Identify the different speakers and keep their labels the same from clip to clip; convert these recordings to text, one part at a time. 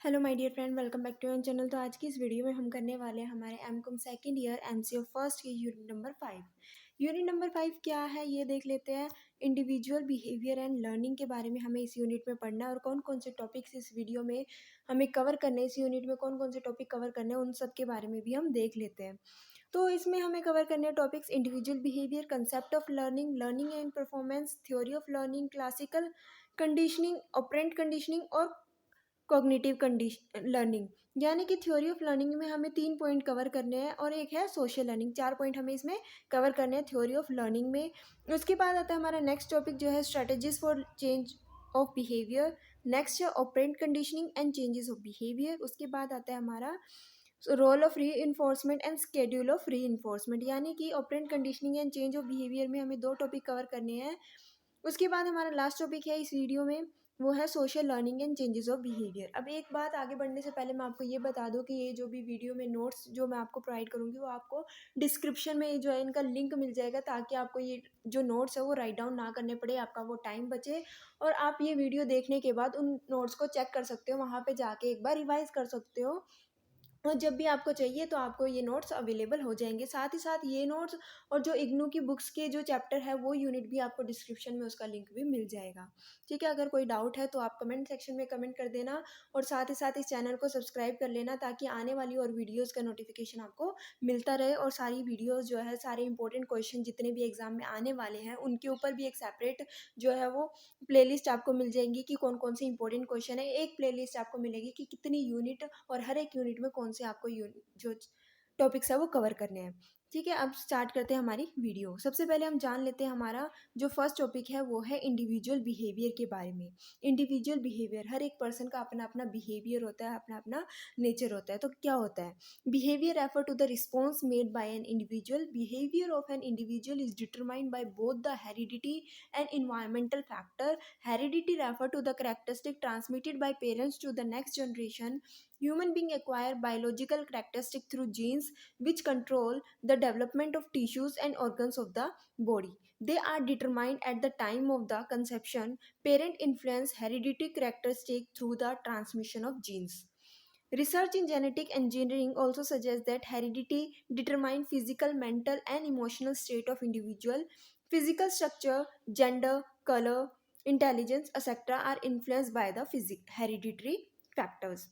Speaker 1: Hello my dear friend, welcome back to your channel. तो आज की इस वीडियो में हम करने वाले हैं हमारे MCom second year MCO first के यूनिट नंबर 5। यूनिट नंबर 5 क्या है ये देख लेते हैं। इंडिविजुअल बिहेवियर एंड लर्निंग के बारे में हमें इस यूनिट में पढ़ना है और कौन कौन से टॉपिक्स इस वीडियो में हमें कवर करने हैं, इस यूनिट में कौन कौन से टॉपिक कवर करने हैं उन सब के बारे में भी हम देख लेते हैं। तो इसमें हमें कवर करने हैं topics: individual behaviour, concept of learning, learning and performance, theory of learning, classical conditioning, operand conditioning और कॉग्निटिव कंडीशन लर्निंग। यानी कि थ्योरी ऑफ लर्निंग में हमें 3 पॉइंट कवर करने हैं और एक है सोशल लर्निंग। 4 पॉइंट हमें इसमें कवर करने हैं थ्योरी ऑफ लर्निंग में। उसके बाद आता है हमारा नेक्स्ट टॉपिक जो है strategies for change of behaviour. Next है operant conditioning and changes of behaviour. उसके बाद आता है हमारा role of reinforcement and schedule of reinforcement. यानी कि operant conditioning and change of behaviour में हमें 2 टॉपिक कवर करने हैं। उसके बाद हमारा लास्ट टॉपिक है इस वीडियो में, वो है social learning and changes of behaviour. अब एक बात आगे बढ़ने से पहले मैं आपको ये बता दूं कि ये जो भी वीडियो में नोट्स जो मैं आपको प्रोवाइड करूंगी वो आपको डिस्क्रिप्शन में जो है इनका लिंक मिल जाएगा, ताकि आपको ये जो नोट्स है वो राइट डाउन ना करने पड़े, आपका वो टाइम बचे और आप ये वीडियो देखने के बाद उन नोट्स को चेक कर सकते हो, वहाँ पे जाके एक बार रिवाइज कर सकते हो और जब भी आपको चाहिए तो आपको ये नोट्स अवेलेबल हो जाएंगे। साथ ही साथ ये नोट्स और जो इग्नू की बुक्स के जो चैप्टर है वो यूनिट भी आपको डिस्क्रिप्शन में उसका लिंक भी मिल जाएगा। ठीक है, अगर कोई डाउट है तो आप कमेंट सेक्शन में कमेंट कर देना और साथ ही साथ इस चैनल को सब्सक्राइब कर लेना, ताकि आने वाली और वीडियोज़ का नोटिफिकेशन आपको मिलता रहे और सारी वीडियोज़ जो है, सारे इंपॉर्टेंट क्वेश्चन जितने भी एग्जाम में आने वाले हैं उनके ऊपर भी एक सेपरेट जो है वो प्लेलिस्ट आपको मिल जाएंगी कि कौन कौन से इंपॉर्टेंट क्वेश्चन है। एक प्लेलिस्ट आपको मिलेगी कि कितनी यूनिट और हर एक यूनिट में कौन से आपको जो टॉपिक्स है वो कवर करने हैं। ठीक है, अब स्टार्ट करते हैं हमारी वीडियो। सबसे पहले हम जान लेते हैं हमारा जो फर्स्ट टॉपिक है वो है इंडिविजुअल बिहेवियर के बारे में। इंडिविजुअल बिहेवियर, हर एक पर्सन का अपना अपना बिहेवियर होता है, अपना अपना नेचर होता है। तो क्या होता है behaviour? Refer to the response made by an individual. Behaviour of an individual is determined by both the heredity and environmental factor. Heredity refer to the characteristic transmitted by parents to the next generation. Human being acquire biological characteristic through genes which control the development of tissues and organs of the body. They are determined at the time of the conception. Parent influence hereditary characteristic through the transmission of genes. Research in genetic engineering also suggests that heredity determines physical, mental, and emotional state of individual. Physical structure, gender, color, intelligence, etc. are influenced by the hereditary factors.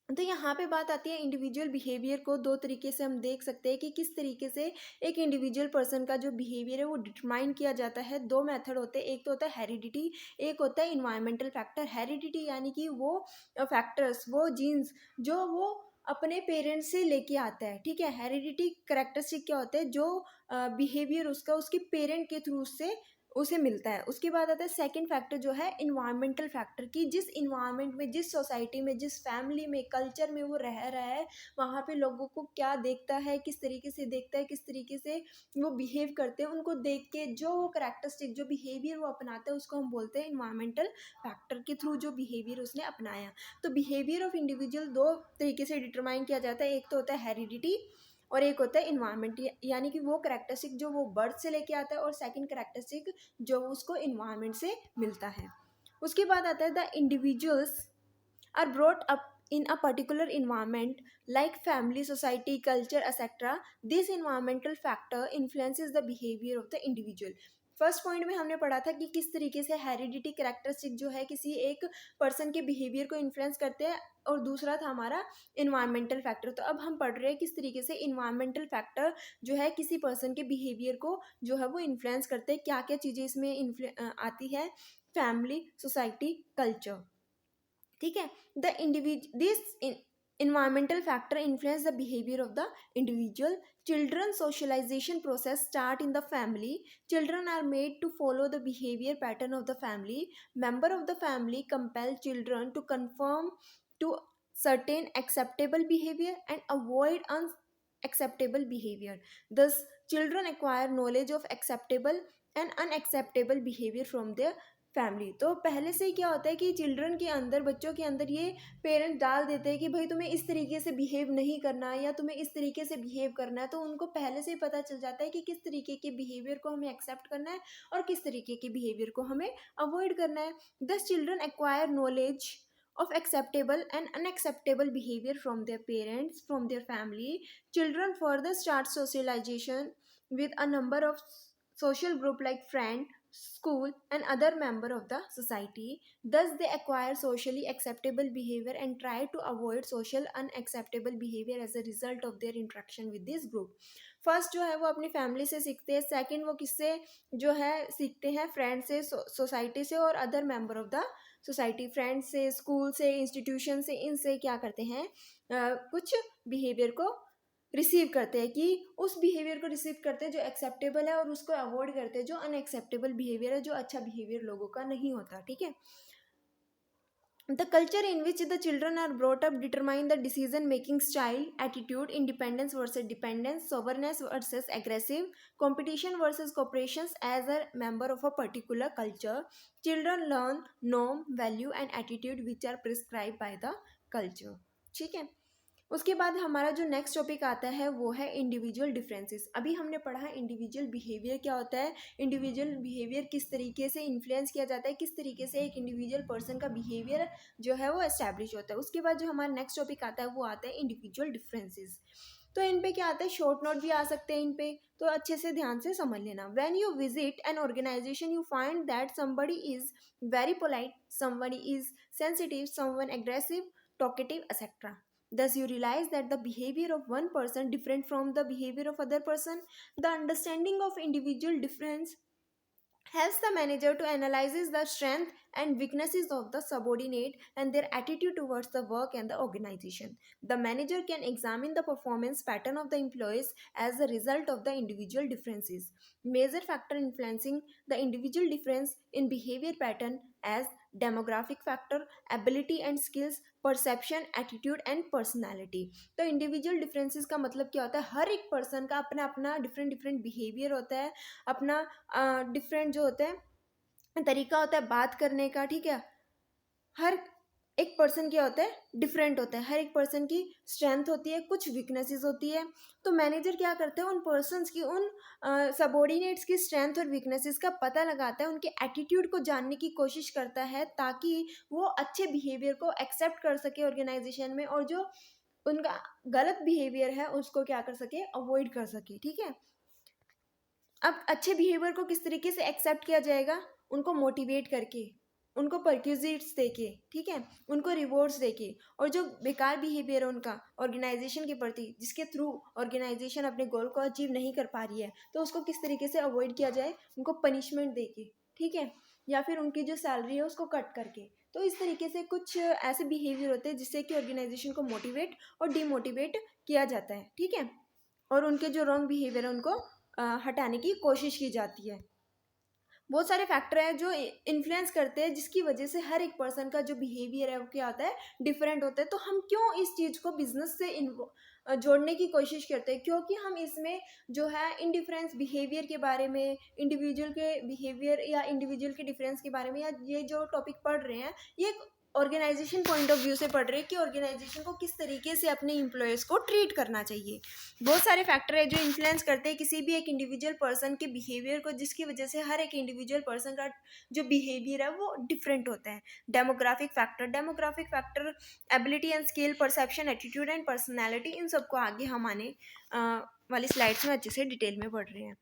Speaker 1: तो यहाँ पे बात आती है individual behaviour को दो तरीके से हम देख सकते हैं कि किस तरीके से एक इंडिविजुअल पर्सन का जो बिहेवियर है वो डिटरमाइन किया जाता है। दो मेथड होते हैं, एक तो होता है हेरिडिटी, एक होता है इन्वायरमेंटल फैक्टर। हेरिडिटी यानी कि वो फैक्टर्स, वो जीन्स जो वो अपने पेरेंट्स से लेके आता है। ठीक है, हेरिडिटी करेक्टरिस्टिक क्या होते हैं? जो बिहेवियर उसका उसके पेरेंट के थ्रू से उसे मिलता है। उसके बाद आता है सेकंड फैक्टर जो है इन्वायरमेंटल फैक्टर, की जिस इन्वायरमेंट में, जिस सोसाइटी में, जिस फैमिली में, कल्चर में वो रह रहा है, वहाँ पे लोगों को क्या देखता है, किस तरीके से देखता है, किस तरीके से वो बिहेव करते हैं, उनको देख के जो वो करेक्टरिस्टिक, जो बिहेवियर वो अपनाता है उसको हम बोलते हैं इन्वायरमेंटल फैक्टर के थ्रू जो बिहेवियर उसने अपनाया। तो बिहेवियर ऑफ इंडिविजुअल दो तरीके से डिटरमाइन किया जाता है, एक तो होता है हेरिडिटी और एक होता है इन्वायरमेंट, यानी कि वो करेक्टरिस्टिक जो वो बर्थ से लेके आता है और सेकंड करेक्टरिस्टिक जो उसको इन्वायरमेंट से मिलता है। उसके बाद आता है the individuals are brought up in a particular environment like family, society, culture, etc. This environmental factor influences the behavior of the individual. First point में हमने पढ़ा था कि किस तरीके से हेरिडिटी करेक्टरिस्टिक जो है किसी एक पर्सन के बिहेवियर को इन्फ्लुएंस करते हैं और दूसरा था हमारा इन्वायरमेंटल फैक्टर। तो अब हम पढ़ रहे हैं किस तरीके से इन्वायरमेंटल फैक्टर जो है किसी पर्सन के बिहेवियर को जो है वो इन्फ्लुएंस करते हैं, क्या क्या चीज़ें इसमें आती है, फैमिली, सोसाइटी, कल्चर। ठीक है, the this environmental factor influence the behavior of the individual. Children's socialization process start in the family. Children are made to follow the behavior pattern of the family. Member of the family compel children to conform to certain acceptable behavior and avoid unacceptable behavior. Thus children acquire knowledge of acceptable and unacceptable behavior from their family. तो पहले से ही क्या होता है कि children के अंदर, बच्चों के अंदर ये पेरेंट्स डाल देते हैं कि भाई तुम्हें इस तरीके से बिहेव नहीं करना है या तुम्हें इस तरीके से बिहेव करना है। तो उनको पहले से ही पता चल जाता है कि किस तरीके के बिहेवियर को हमें एक्सेप्ट करना है और किस तरीके के बिहेवियर को हमें अवॉइड करना है। दस children acquire knowledge of acceptable and unacceptable behavior from their parents, from their family. Children further start socialization with a number of social group like friend, school and other member of the society. Thus they acquire socially acceptable behavior and try to avoid social unacceptable behavior as a result of their interaction with this group. First जो है वो अपनी family से सीखते हैं, second वो किससे जो है सीखते हैं, फ्रेंड से, सोसाइटी से और other member of the society, friends से, स्कूल से, इंस्टीट्यूशन से, इनसे क्या करते हैं कुछ बिहेवियर को रिसीव करते हैं, कि उस बिहेवियर को रिसीव करते हैं जो एक्सेप्टेबल है और उसको अवॉइड करते हैं जो अनएक्सेप्टेबल बिहेवियर है, जो अच्छा बिहेवियर लोगों का नहीं होता. ठीक है. The culture in which the children are brought up determine the decision making style, attitude, independence versus dependence, soberness versus aggressive, competition versus cooperation. As a member of a particular culture, children learn norm, value and attitude which are prescribed by the culture. ठीक है. उसके बाद हमारा जो next topic आता है वो है इंडिविजुअल डिफरेंसेस. अभी हमने पढ़ा है इंडिविजुअल बिहेवियर क्या होता है, इंडिविजुअल बिहेवियर किस तरीके से इन्फ्लुएंस किया जाता है, किस तरीके से एक इंडिविजुअल पर्सन का बिहेवियर जो है वो एस्टैब्लिश होता है. उसके बाद जो हमारा नेक्स्ट टॉपिक आता है वो आता है इंडिविजुअल डिफरेंसेस. तो इन पे क्या आता है, शॉर्ट नोट भी आ सकते हैं इन पे, तो अच्छे से ध्यान से समझ लेना. When you visit an organisation you find that somebody is very polite, somebody is sensitive, someone aggressive, talkative etcetera. Thus, you realize that the behavior of one person different from the behavior of other person. The understanding of individual difference helps the manager to analyze the strength and weaknesses of the subordinate and their attitude towards the work and the organization. The manager can examine the performance pattern of the employees as a result of the individual differences. Major factor influencing the individual difference in behavior pattern as demographic factor, ability and skills, perception, attitude and personality. तो individual differences का मतलब क्या होता है, हर एक person का अपना अपना डिफरेंट डिफरेंट बिहेवियर होता है, अपना डिफरेंट जो होता है तरीका होता है बात करने का. ठीक है. हर एक पर्सन क्या होता है, डिफरेंट होता है. हर एक पर्सन की स्ट्रेंथ होती है, कुछ वीकनेसेस होती है. तो मैनेजर क्या करते हैं, उन पर्सन्स की, उन सबॉर्डिनेट्स की स्ट्रेंथ और वीकनेसेस का पता लगाता है, उनके एटीट्यूड को जानने की कोशिश करता है ताकि वो अच्छे बिहेवियर को एक्सेप्ट कर सके ऑर्गेनाइजेशन में, और जो उनका गलत बिहेवियर है उसको क्या कर सके, अवॉइड कर सके. ठीक है. अब अच्छे बिहेवियर को किस तरीके से एक्सेप्ट किया जाएगा, उनको मोटिवेट करके, उनको परक्यूजिट्स देके, ठीक है, उनको रिवॉर्ड्स देके, और जो बेकार बिहेवियर है उनका ऑर्गेनाइजेशन के प्रति, जिसके थ्रू ऑर्गेनाइजेशन अपने गोल को अचीव नहीं कर पा रही है, तो उसको किस तरीके से अवॉइड किया जाए, उनको पनिशमेंट देके. ठीक है. या फिर उनकी जो सैलरी है उसको कट करके. तो इस तरीके से कुछ ऐसे बिहेवियर होते हैं जिससे कि ऑर्गेनाइजेशन को मोटिवेट और डिमोटिवेट किया जाता है. ठीक है. और उनके जो रॉन्ग बिहेवियर है उनको हटाने की कोशिश की जाती है. बहुत सारे फैक्टर हैं जो इन्फ्लुएंस करते हैं, जिसकी वजह से हर एक पर्सन का जो बिहेवियर है वो क्या होता है, डिफरेंट होता है. तो हम क्यों इस चीज़ को बिजनेस से जोड़ने की कोशिश करते हैं, क्योंकि हम इसमें जो है इनडिफरेंस बिहेवियर के बारे में, इंडिविजुअल के बिहेवियर या इंडिविजुअल के डिफरेंस के बारे में, या ये जो टॉपिक पढ़ रहे हैं ये ऑर्गेनाइजेशन पॉइंट ऑफ व्यू से पढ़ रहे हैं कि ऑर्गेनाइजेशन को किस तरीके से अपने एम्प्लॉयज़ को ट्रीट करना चाहिए. बहुत सारे फैक्टर है जो इन्फ्लुएंस करते हैं किसी भी एक इंडिविजुअल पर्सन के बिहेवियर को, जिसकी वजह से हर एक इंडिविजुअल पर्सन का जो बिहेवियर है वो डिफरेंट होता है. Demographic factor, ability and skill, perception, attitude and personality, इन सबको आगे हम आने वाली स्लाइड्स में अच्छे से डिटेल में पढ़ रहे हैं.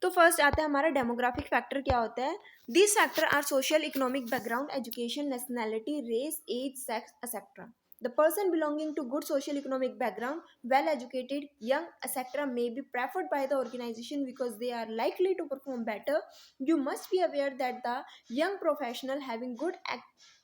Speaker 1: तो फर्स्ट आता है हमारा डेमोग्राफिक फैक्टर. क्या होता है, these factors are social, economic background, education, nationality, race, age, sex, etc. The person belonging to good social economic background, well educated, young, etc. may be preferred by the organization because they are likely to perform better. You must be aware that the young professional having good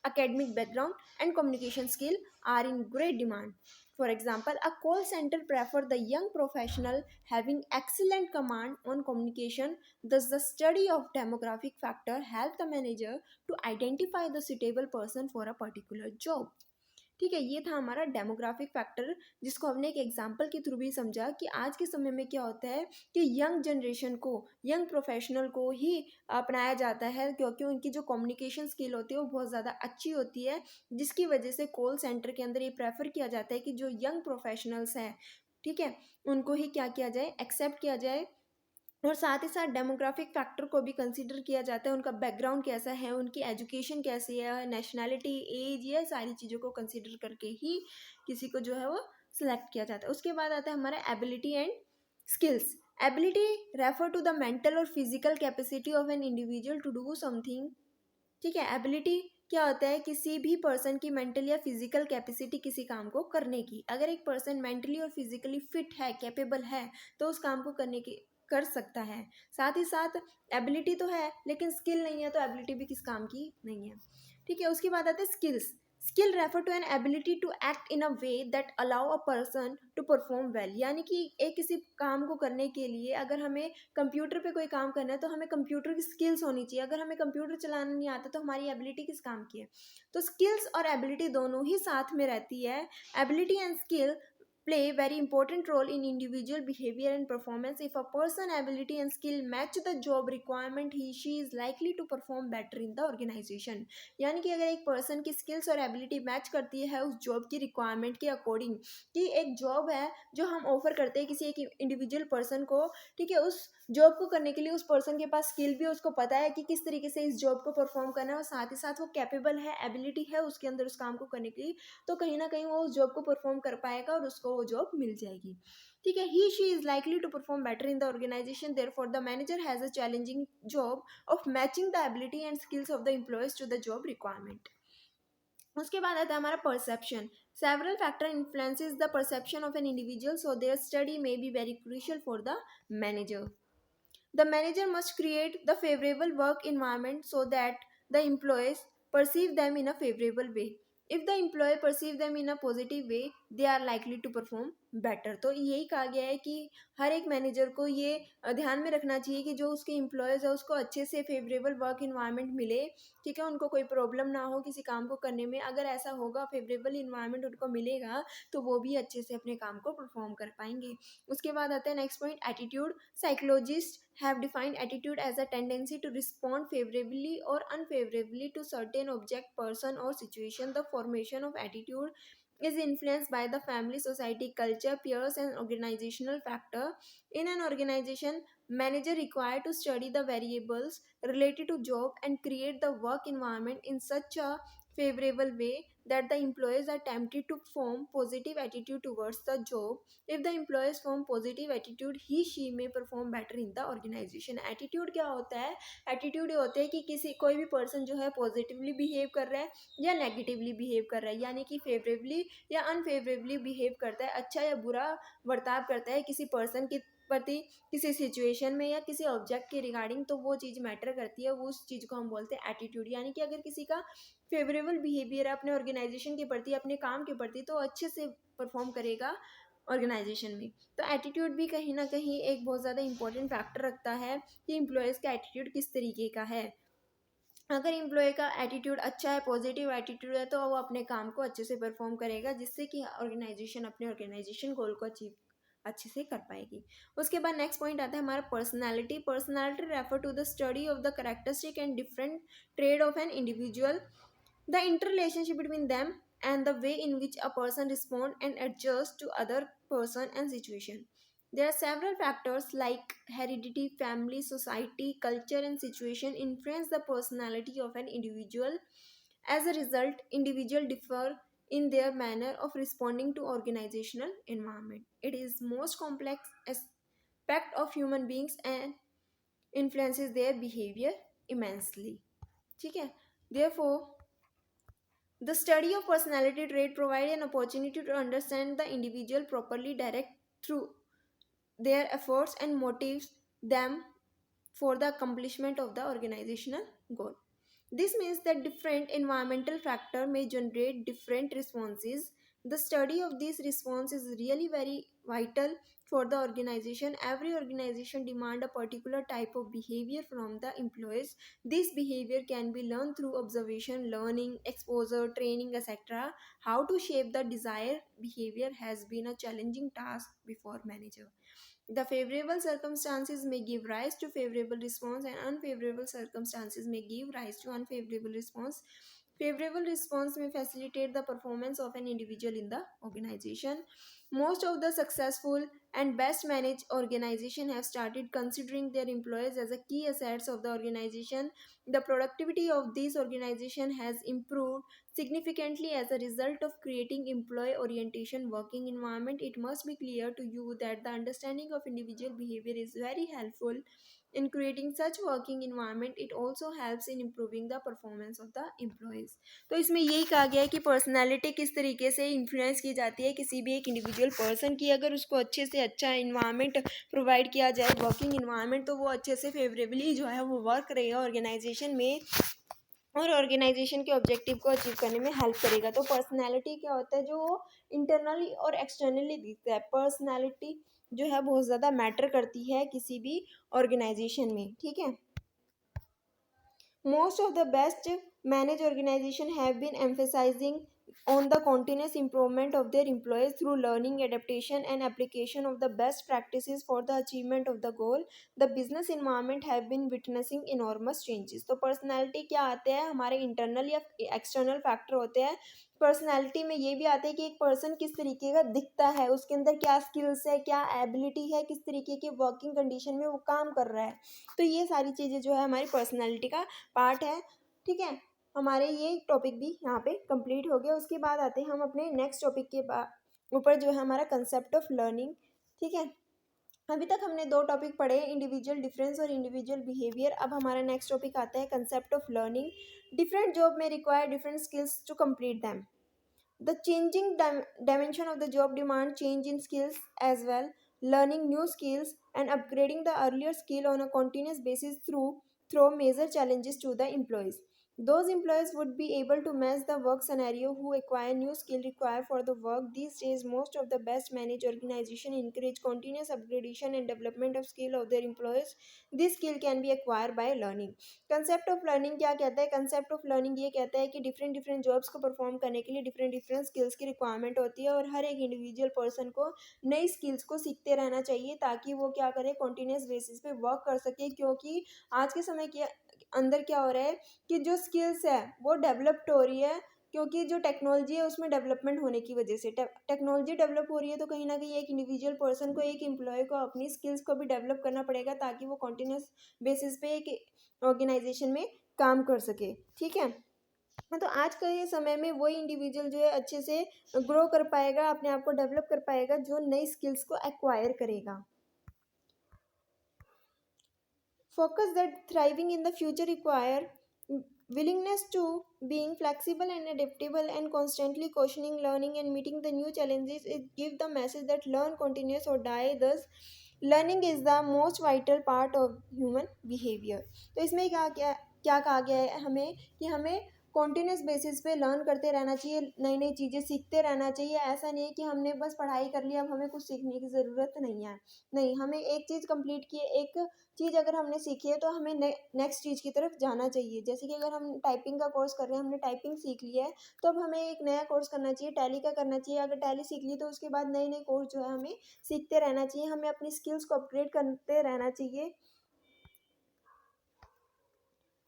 Speaker 1: academic background and communication skill are in great demand. For example, a call center prefer the young professional having excellent command on communication. Thus, the study of demographic factor help the manager to identify the suitable person for a particular job. ठीक है. ये था हमारा demographic factor, जिसको हमने एक example के through भी समझा कि आज के समय में क्या होता है कि यंग जनरेशन को, यंग प्रोफेशनल को ही अपनाया जाता है, क्योंकि उनकी जो कम्युनिकेशन स्किल होती है वो बहुत ज़्यादा अच्छी होती है, जिसकी वजह से कॉल सेंटर के अंदर ये प्रेफर किया जाता है कि जो यंग प्रोफेशनल्स हैं, ठीक है, उनको ही क्या किया जाए, एक्सेप्ट किया जाए और साथ ही साथ डेमोग्राफिक फैक्टर को भी कंसीडर किया जाता है, उनका बैकग्राउंड कैसा है, उनकी एजुकेशन कैसी है, नेशनैलिटी, एज, ये सारी चीज़ों को कंसीडर करके ही किसी को जो है वो सिलेक्ट किया जाता है। उसके बाद आता है हमारा ability and skills. Ability refer to the mental और physical capacity of an individual to do something. ठीक है, एबिलिटी क्या होता है, किसी भी पर्सन की मेंटल या फिजिकल कैपेसिटी किसी काम को करने की। अगर एक पर्सन मेंटली और फिजिकली फिट है, कैपेबल है, तो उस काम को करने की कर सकता है। साथ ही साथ एबिलिटी तो है लेकिन स्किल नहीं है, तो एबिलिटी भी किस काम की नहीं है। ठीक है, उसके बाद आते हैं skills. Skill refer to an ability to act in a way that allow a person to perform well. यानी कि एक किसी काम को करने के लिए अगर हमें कंप्यूटर पे कोई काम करना है तो हमें कंप्यूटर की स्किल्स होनी चाहिए। अगर हमें कंप्यूटर चलाना नहीं आता तो हमारी एबिलिटी किस काम की है। तो स्किल्स और एबिलिटी दोनों ही साथ में रहती है। Ability and skill play very important role in individual behavior and performance. If a person ability and skill match the job requirement, he she is likely to perform better in the organization. यानी कि अगर एक person की skills और ability match करती है उस job की रिक्वायरमेंट के अकॉर्डिंग, कि एक जॉब है जो हम ऑफर करते हैं किसी एक इंडिविजुअल पर्सन को, ठीक है, उस जॉब को करने के लिए उस पर्सन के पास स्किल भी, उसको पता है कि किस तरीके से इस जॉब को परफॉर्म करना है, और साथ ही साथ वो कैपेबल है, एबिलिटी है उसके अंदर उस काम को करने के लिए, तो कहीं ना कहीं वो उस जॉब को परफॉर्म कर पाएगा और उसको वो जॉब मिल जाएगी। ठीक है, he she is likely to perform better in the organisation, therefore the manager has a challenging job of matching the ability and skills of the employees to the job requirement. उसके बाद आता है हमारा perception. Several factor influences the perception of an individual, so their study may be very crucial for the manager. The manager must create the favorable work environment so that the employees perceive them in a favorable way. If the employee perceive them in a positive way, they are likely to perform better. तो यही कहा गया है कि हर एक manager को ये ध्यान में रखना चाहिए कि जो उसके एम्प्लॉयज़ है उसको अच्छे से फेवरेबल वर्क इन्वायरमेंट मिले। ठीक है, उनको कोई प्रॉब्लम ना हो किसी काम को करने में। अगर ऐसा होगा, फेवरेबल इन्वायरमेंट उनको मिलेगा, तो वो भी अच्छे से अपने काम को परफॉर्म कर पाएंगे। उसके बाद आता है next point, attitude. Psychologists have defined attitude as a tendency to respond favorably or unfavorably to certain object, person, or situation. The formation of attitude is influenced by the family, society, culture, peers, and organizational factor. In an organization, manager required to study the variables related to job and create the work environment in such a favorable way that the employees are tempted to form positive attitude towards the job. If the employees form positive attitude, he she may perform better in the organization. Attitude क्या होता है? Attitude ये होता है कि किसी कोई भी पर्सन जो है पॉजिटिवली बिहेव कर रहा है या नेगेटिवली बिहेव कर रहा है, यानी कि फेवरेबली या अनफेवरेबली बिहेव करता है, अच्छा या बुरा बर्ताव करता है किसी पर्सन के प्रति, किसी सिचुएशन में या किसी ऑब्जेक्ट के रिगार्डिंग, तो वो चीज़ मैटर करती है, वो उस चीज़ को हम बोलते हैं एटीट्यूड। यानी कि अगर किसी का फेवरेबल बिहेवियर है अपने ऑर्गेनाइजेशन के प्रति, अपने काम के प्रति, तो अच्छे से परफॉर्म करेगा ऑर्गेनाइजेशन में। तो एटीट्यूड भी कहीं ना कहीं एक बहुत ज़्यादा इंपॉर्टेंट फैक्टर रखता है कि एम्प्लॉयज़ का एटीट्यूड किस तरीके का है। अगर एम्प्लॉय का एटीट्यूड अच्छा है, पॉजिटिव एटीट्यूड है, तो वो अपने काम को अच्छे से परफॉर्म करेगा, जिससे कि ऑर्गेनाइजेशन अपने ऑर्गेनाइजेशन गोल को अचीव अच्छे से कर पाएगी। उसके बाद नेक्स्ट पॉइंट आता है हमारा personality. Personality refer to the study of the characteristic and different trade of an individual, the interrelationship between them, and the way in which a person responds and adjusts to other person and situation. There are several factors like heredity, family, society, culture, and situation influence the personality of an individual. As a result, individuals differ in their manner of responding to organizational environment. It is most complex aspect of human beings and influences their behavior immensely. ठीक है, therefore the study of personality trait provides an opportunity to understand the individual properly, direct through their efforts and motives them for the accomplishment of the organizational goal. This means that different environmental factors may generate different responses. The study of these responses is really very vital for the organization. Every organization demands a particular type of behavior from the employees. This behavior can be learned through observation, learning, exposure, training, etc. How to shape the desired behavior has been a challenging task before manager. The favorable circumstances may give rise to favorable response, and unfavorable circumstances may give rise to unfavorable response. Favorable response may facilitate the performance of an individual in the organization. Most of the successful and best managed organization have started considering their employees as a key assets of the organization. The productivity of this organization has improved significantly as a result of creating employee orientation working environment. It must be clear to you that the understanding of individual behavior is very helpful in creating such working environment. It also helps in improving the performance of the employees. तो इसमें यही कहा गया है कि personality किस तरीके से इन्फ्लुएंस की जाती है किसी भी एक इंडिविजुअल पर्सन की। अगर उसको अच्छे से अच्छा इन्वायरमेंट प्रोवाइड किया जाए, वर्किंग इन्वायरमेंट, तो वो अच्छे से फेवरेबली जो है वो वर्क रहेगा ऑर्गेनाइजेशन में और ऑर्गेनाइजेशन के ऑब्जेक्टिव को अचीव करने में हेल्प करेगा। तो पर्सनैलिटी क्या होता है, जो इंटरनली और एक्सटर्नली दिखता है। पर्सनैलिटी जो है बहुत ज़्यादा मैटर करती है किसी भी ऑर्गेनाइजेशन में, ठीक है। Most of the best managed organizations have been emphasizing on the continuous improvement of their employees through learning, adaptation, and application of the best practices for the achievement of the goal. The business environment have been witnessing enormous changes. तो personality क्या आते हैं, हमारे internal या external factor होते हैं। Personality में ये भी आता है कि एक पर्सन किस तरीके का दिखता है, उसके अंदर क्या स्किल्स है, क्या एबिलिटी है, किस तरीके के वर्किंग कंडीशन में वो काम कर रहा है। तो ये सारी चीज़ें जो है हमारी पर्सनैलिटी का पार्ट है, ठीक है। हमारे ये टॉपिक भी यहाँ पे कंप्लीट हो गया। उसके बाद आते हैं हम अपने नेक्स्ट टॉपिक के ऊपर, जो है हमारा कंसेप्ट ऑफ लर्निंग, ठीक है। अभी तक हमने दो टॉपिक पढ़े, इंडिविजुअल डिफरेंस और इंडिविजुअल बिहेवियर। अब हमारा नेक्स्ट टॉपिक आता है concept of learning. Different job में require different skills to complete them. The changing dimension of the job demand change in skills as well. Learning new skills and upgrading the earlier skill on a continuous basis throw major challenges to the employees. Those employees would be able to match the work scenario who acquire new skill required for the work. These days, most of the best managed organizations encourage continuous upgradation and development of skill of their employees. This skill can be acquired by learning. Concept of learning क्या कहता है, concept of learning ये कहता है कि different different jobs को perform करने के लिए डिफरेंट डिफरेंट स्किल्स की रिक्वायरमेंट होती है और हर एक इंडिविजुअल पर्सन को नई स्किल्स को सीखते रहना चाहिए ताकि वो क्या करे, कॉन्टीन्यूस बेसिस पे वर्क कर सके। क्योंकि आज के समय के अंदर क्या हो रहा है कि जो स्किल्स है वो डेवलप्ड हो रही है, क्योंकि जो टेक्नोलॉजी है उसमें डेवलपमेंट होने की वजह से टेक्नोलॉजी डेवलप हो रही है। तो कहीं ना कहीं एक इंडिविजुअल पर्सन को, एक एम्प्लॉय को अपनी स्किल्स को भी डेवलप करना पड़ेगा ताकि वो कॉन्टीन्यूस बेसिस पे एक ऑर्गेनाइजेशन में काम कर सके, ठीक है। तो आज के ये समय में वही इंडिविजुअल जो है अच्छे से ग्रो कर पाएगा, अपने आप को डेवलप कर पाएगा, जो नई स्किल्स को एक्वायर करेगा। Focus that thriving in the future require willingness to being flexible and adaptable and constantly questioning, learning and meeting the new challenges. It give the message that learn continuous or die. Thus learning is the most vital part of human behavior. तो इसमें क्या कहा गया है हमें कि हमें continuous basis पे लर्न करते रहना चाहिए, नई नई चीज़ें सीखते रहना चाहिए। ऐसा नहीं है कि हमने बस पढ़ाई कर ली, अब हमें कुछ सीखने की ज़रूरत नहीं है। नहीं, हमें एक चीज़ कंप्लीट की, एक चीज़ अगर हमने सीखी है तो हमें नेक्स्ट चीज़ की तरफ जाना चाहिए। जैसे कि अगर हम टाइपिंग का कोर्स कर रहे हैं, हमने टाइपिंग सीख लिया है, तो अब हमें एक नया कोर्स करना चाहिए, टैली का करना चाहिए। अगर टैली सीख ली तो उसके बाद नए नए कोर्स जो है हमें सीखते रहना चाहिए, हमें अपनी स्किल्स को अपग्रेड करते रहना चाहिए।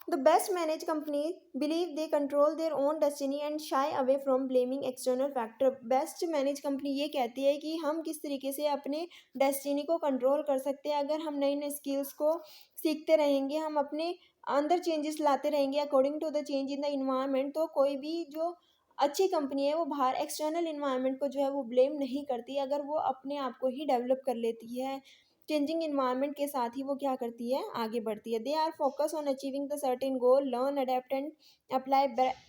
Speaker 1: The best managed companies believe they control their own destiny and shy away from blaming external factor. Best managed company ये कहती है कि हम किस तरीके से अपने डेस्टिनी को कंट्रोल कर सकते हैं। अगर हम नई नई स्किल्स को सीखते रहेंगे, हम अपने अंदर चेंजेस लाते रहेंगे according to the change in the environment, तो कोई भी जो अच्छी कंपनी है वो बाहर एक्सटर्नल इन्वायरमेंट को जो है वो ब्लेम नहीं करती। अगर वो अपने आप को ही डेवलप कर लेती है चेंजिंग इन्वायरमेंट के साथ ही वो क्या करती है, आगे बढ़ती है। They are focus on achieving the certain goal, learn, adapt and apply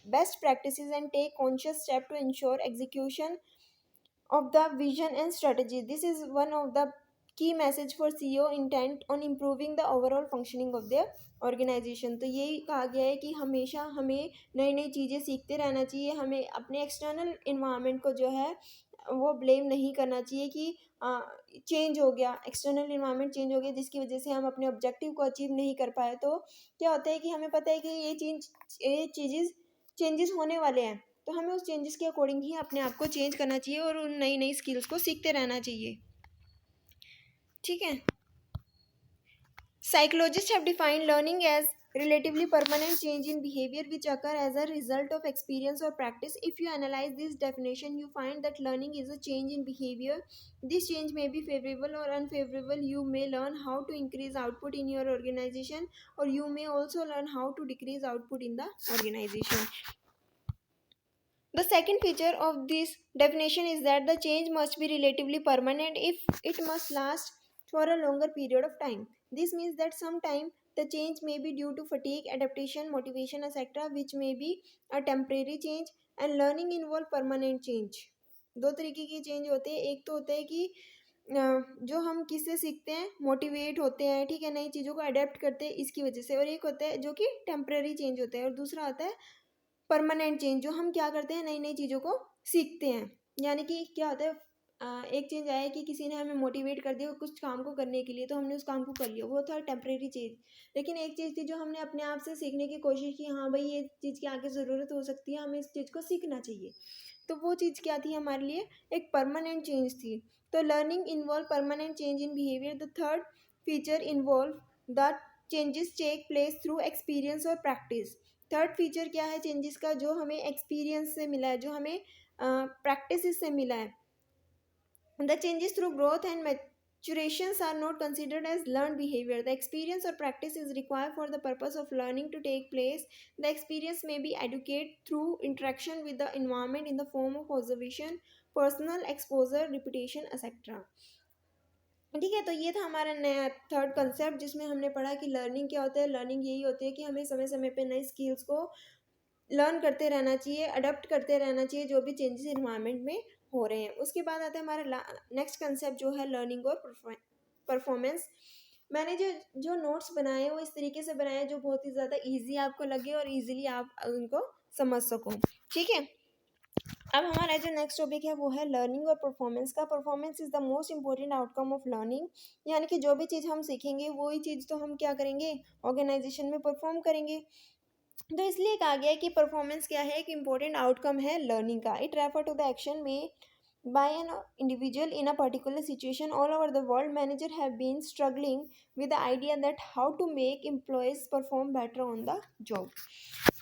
Speaker 1: best practices and take conscious step to ensure execution of the vision and strategy. This is one of the key message for CEO intent on improving the overall functioning of their organization. तो यही कहा गया है कि हमेशा हमें नई नई चीज़ें सीखते रहना चाहिए, हमें अपने एक्सटर्नल इन्वायरमेंट को जो है वो ब्लेम नहीं करना चाहिए कि चेंज हो गया, एक्सटर्नल इन्वायरमेंट चेंज हो गया जिसकी वजह से हम अपने ऑब्जेक्टिव को अचीव नहीं कर पाए। तो क्या होता है कि हमें पता है कि ये चीज़ें चेंजेस होने वाले हैं, तो हमें उस चेंजेस के अकॉर्डिंग ही अपने आप को चेंज करना चाहिए और उन नई नई स्किल्स को सीखते रहना चाहिए, ठीक है। Psychologist have defined learning as relatively permanent change in behavior which occur as a result of experience or practice. If you analyze this definition, you find that learning is a change in behavior. This change may be favorable or unfavorable. You may learn how to increase output in your organization, or you may also learn how to decrease output in the organization. The second feature of this definition is that the change must be relatively permanent if it must last for a longer period of time. This means that sometime the change may be due to fatigue, adaptation, motivation, etc., which may be a temporary change, and learning involve permanent change. दो तरीके के change होते हैं. एक तो होता है कि जो हम किससे सीखते हैं, मोटिवेट होते हैं, ठीक है, नई चीज़ों को अडेप्ट करते हैं इसकी वजह से, और एक होता है जो कि टेम्पररी चेंज होता है, और दूसरा होता है परमानेंट चेंज, जो हम क्या करते हैं, नई नई चीज़ों को सीखते हैं. यानी कि क्या होता है, एक चेंज आया कि किसी ने हमें मोटिवेट कर दिया कुछ काम को करने के लिए, तो हमने उस काम को कर लिया, वो था टेम्परेरी चेंज. लेकिन एक चीज़ थी जो हमने अपने आप से सीखने की कोशिश की, हाँ भाई ये चीज़ की आगे ज़रूरत हो सकती है, हमें इस चीज़ को सीखना चाहिए, तो वो चीज़ क्या थी हमारे लिए, एक परमानेंट चेंज थी. तो learning involve permanent change in behaviour. The third feature involve the changes take place through experience और प्रैक्टिस. थर्ड फीचर क्या है चेंजेस का, जो हमें एक्सपीरियंस से मिला है, जो हमें प्रैक्टिस से मिला है. The changes through growth and maturations are not considered as learned behavior. The experience or practice is required for the purpose of learning to take place. The experience may be educated through interaction with the environment in the form of observation, personal exposure, repetition, etc. ठीक है, तो ये था हमारा नया third concept, जिसमें हमने पढ़ा कि लर्निंग क्या होता है. लर्निंग यही होती है कि हमें समय समय पे नई स्किल्स को लर्न करते रहना चाहिए, अडॉप्ट करते रहना चाहिए जो भी चेंजेस इन्वायरमेंट में हो रहे हैं. उसके बाद आता है हमारा नेक्स्ट कंसेप्ट जो है लर्निंग और परफॉर्मेंस. मैंने जो जो नोट्स बनाए हैं वो इस तरीके से बनाए हैं जो बहुत ही ज़्यादा इजी आपको लगे और इजीली आप उनको समझ सको. ठीक है, अब हमारा जो नेक्स्ट टॉपिक है वो है लर्निंग और परफॉर्मेंस का. Performance is the most important outcome of learning. यानी कि जो भी चीज़ हम सीखेंगे वही चीज़ तो हम क्या करेंगे, ऑर्गेनाइजेशन में परफॉर्म करेंगे. तो इसलिए कहा गया है कि परफॉर्मेंस क्या है, एक इम्पोर्टेंट आउटकम है लर्निंग का. It refer to the action में by an individual in a particular situation. All over the world, managers have been struggling with the idea that how to make employees perform better on the job.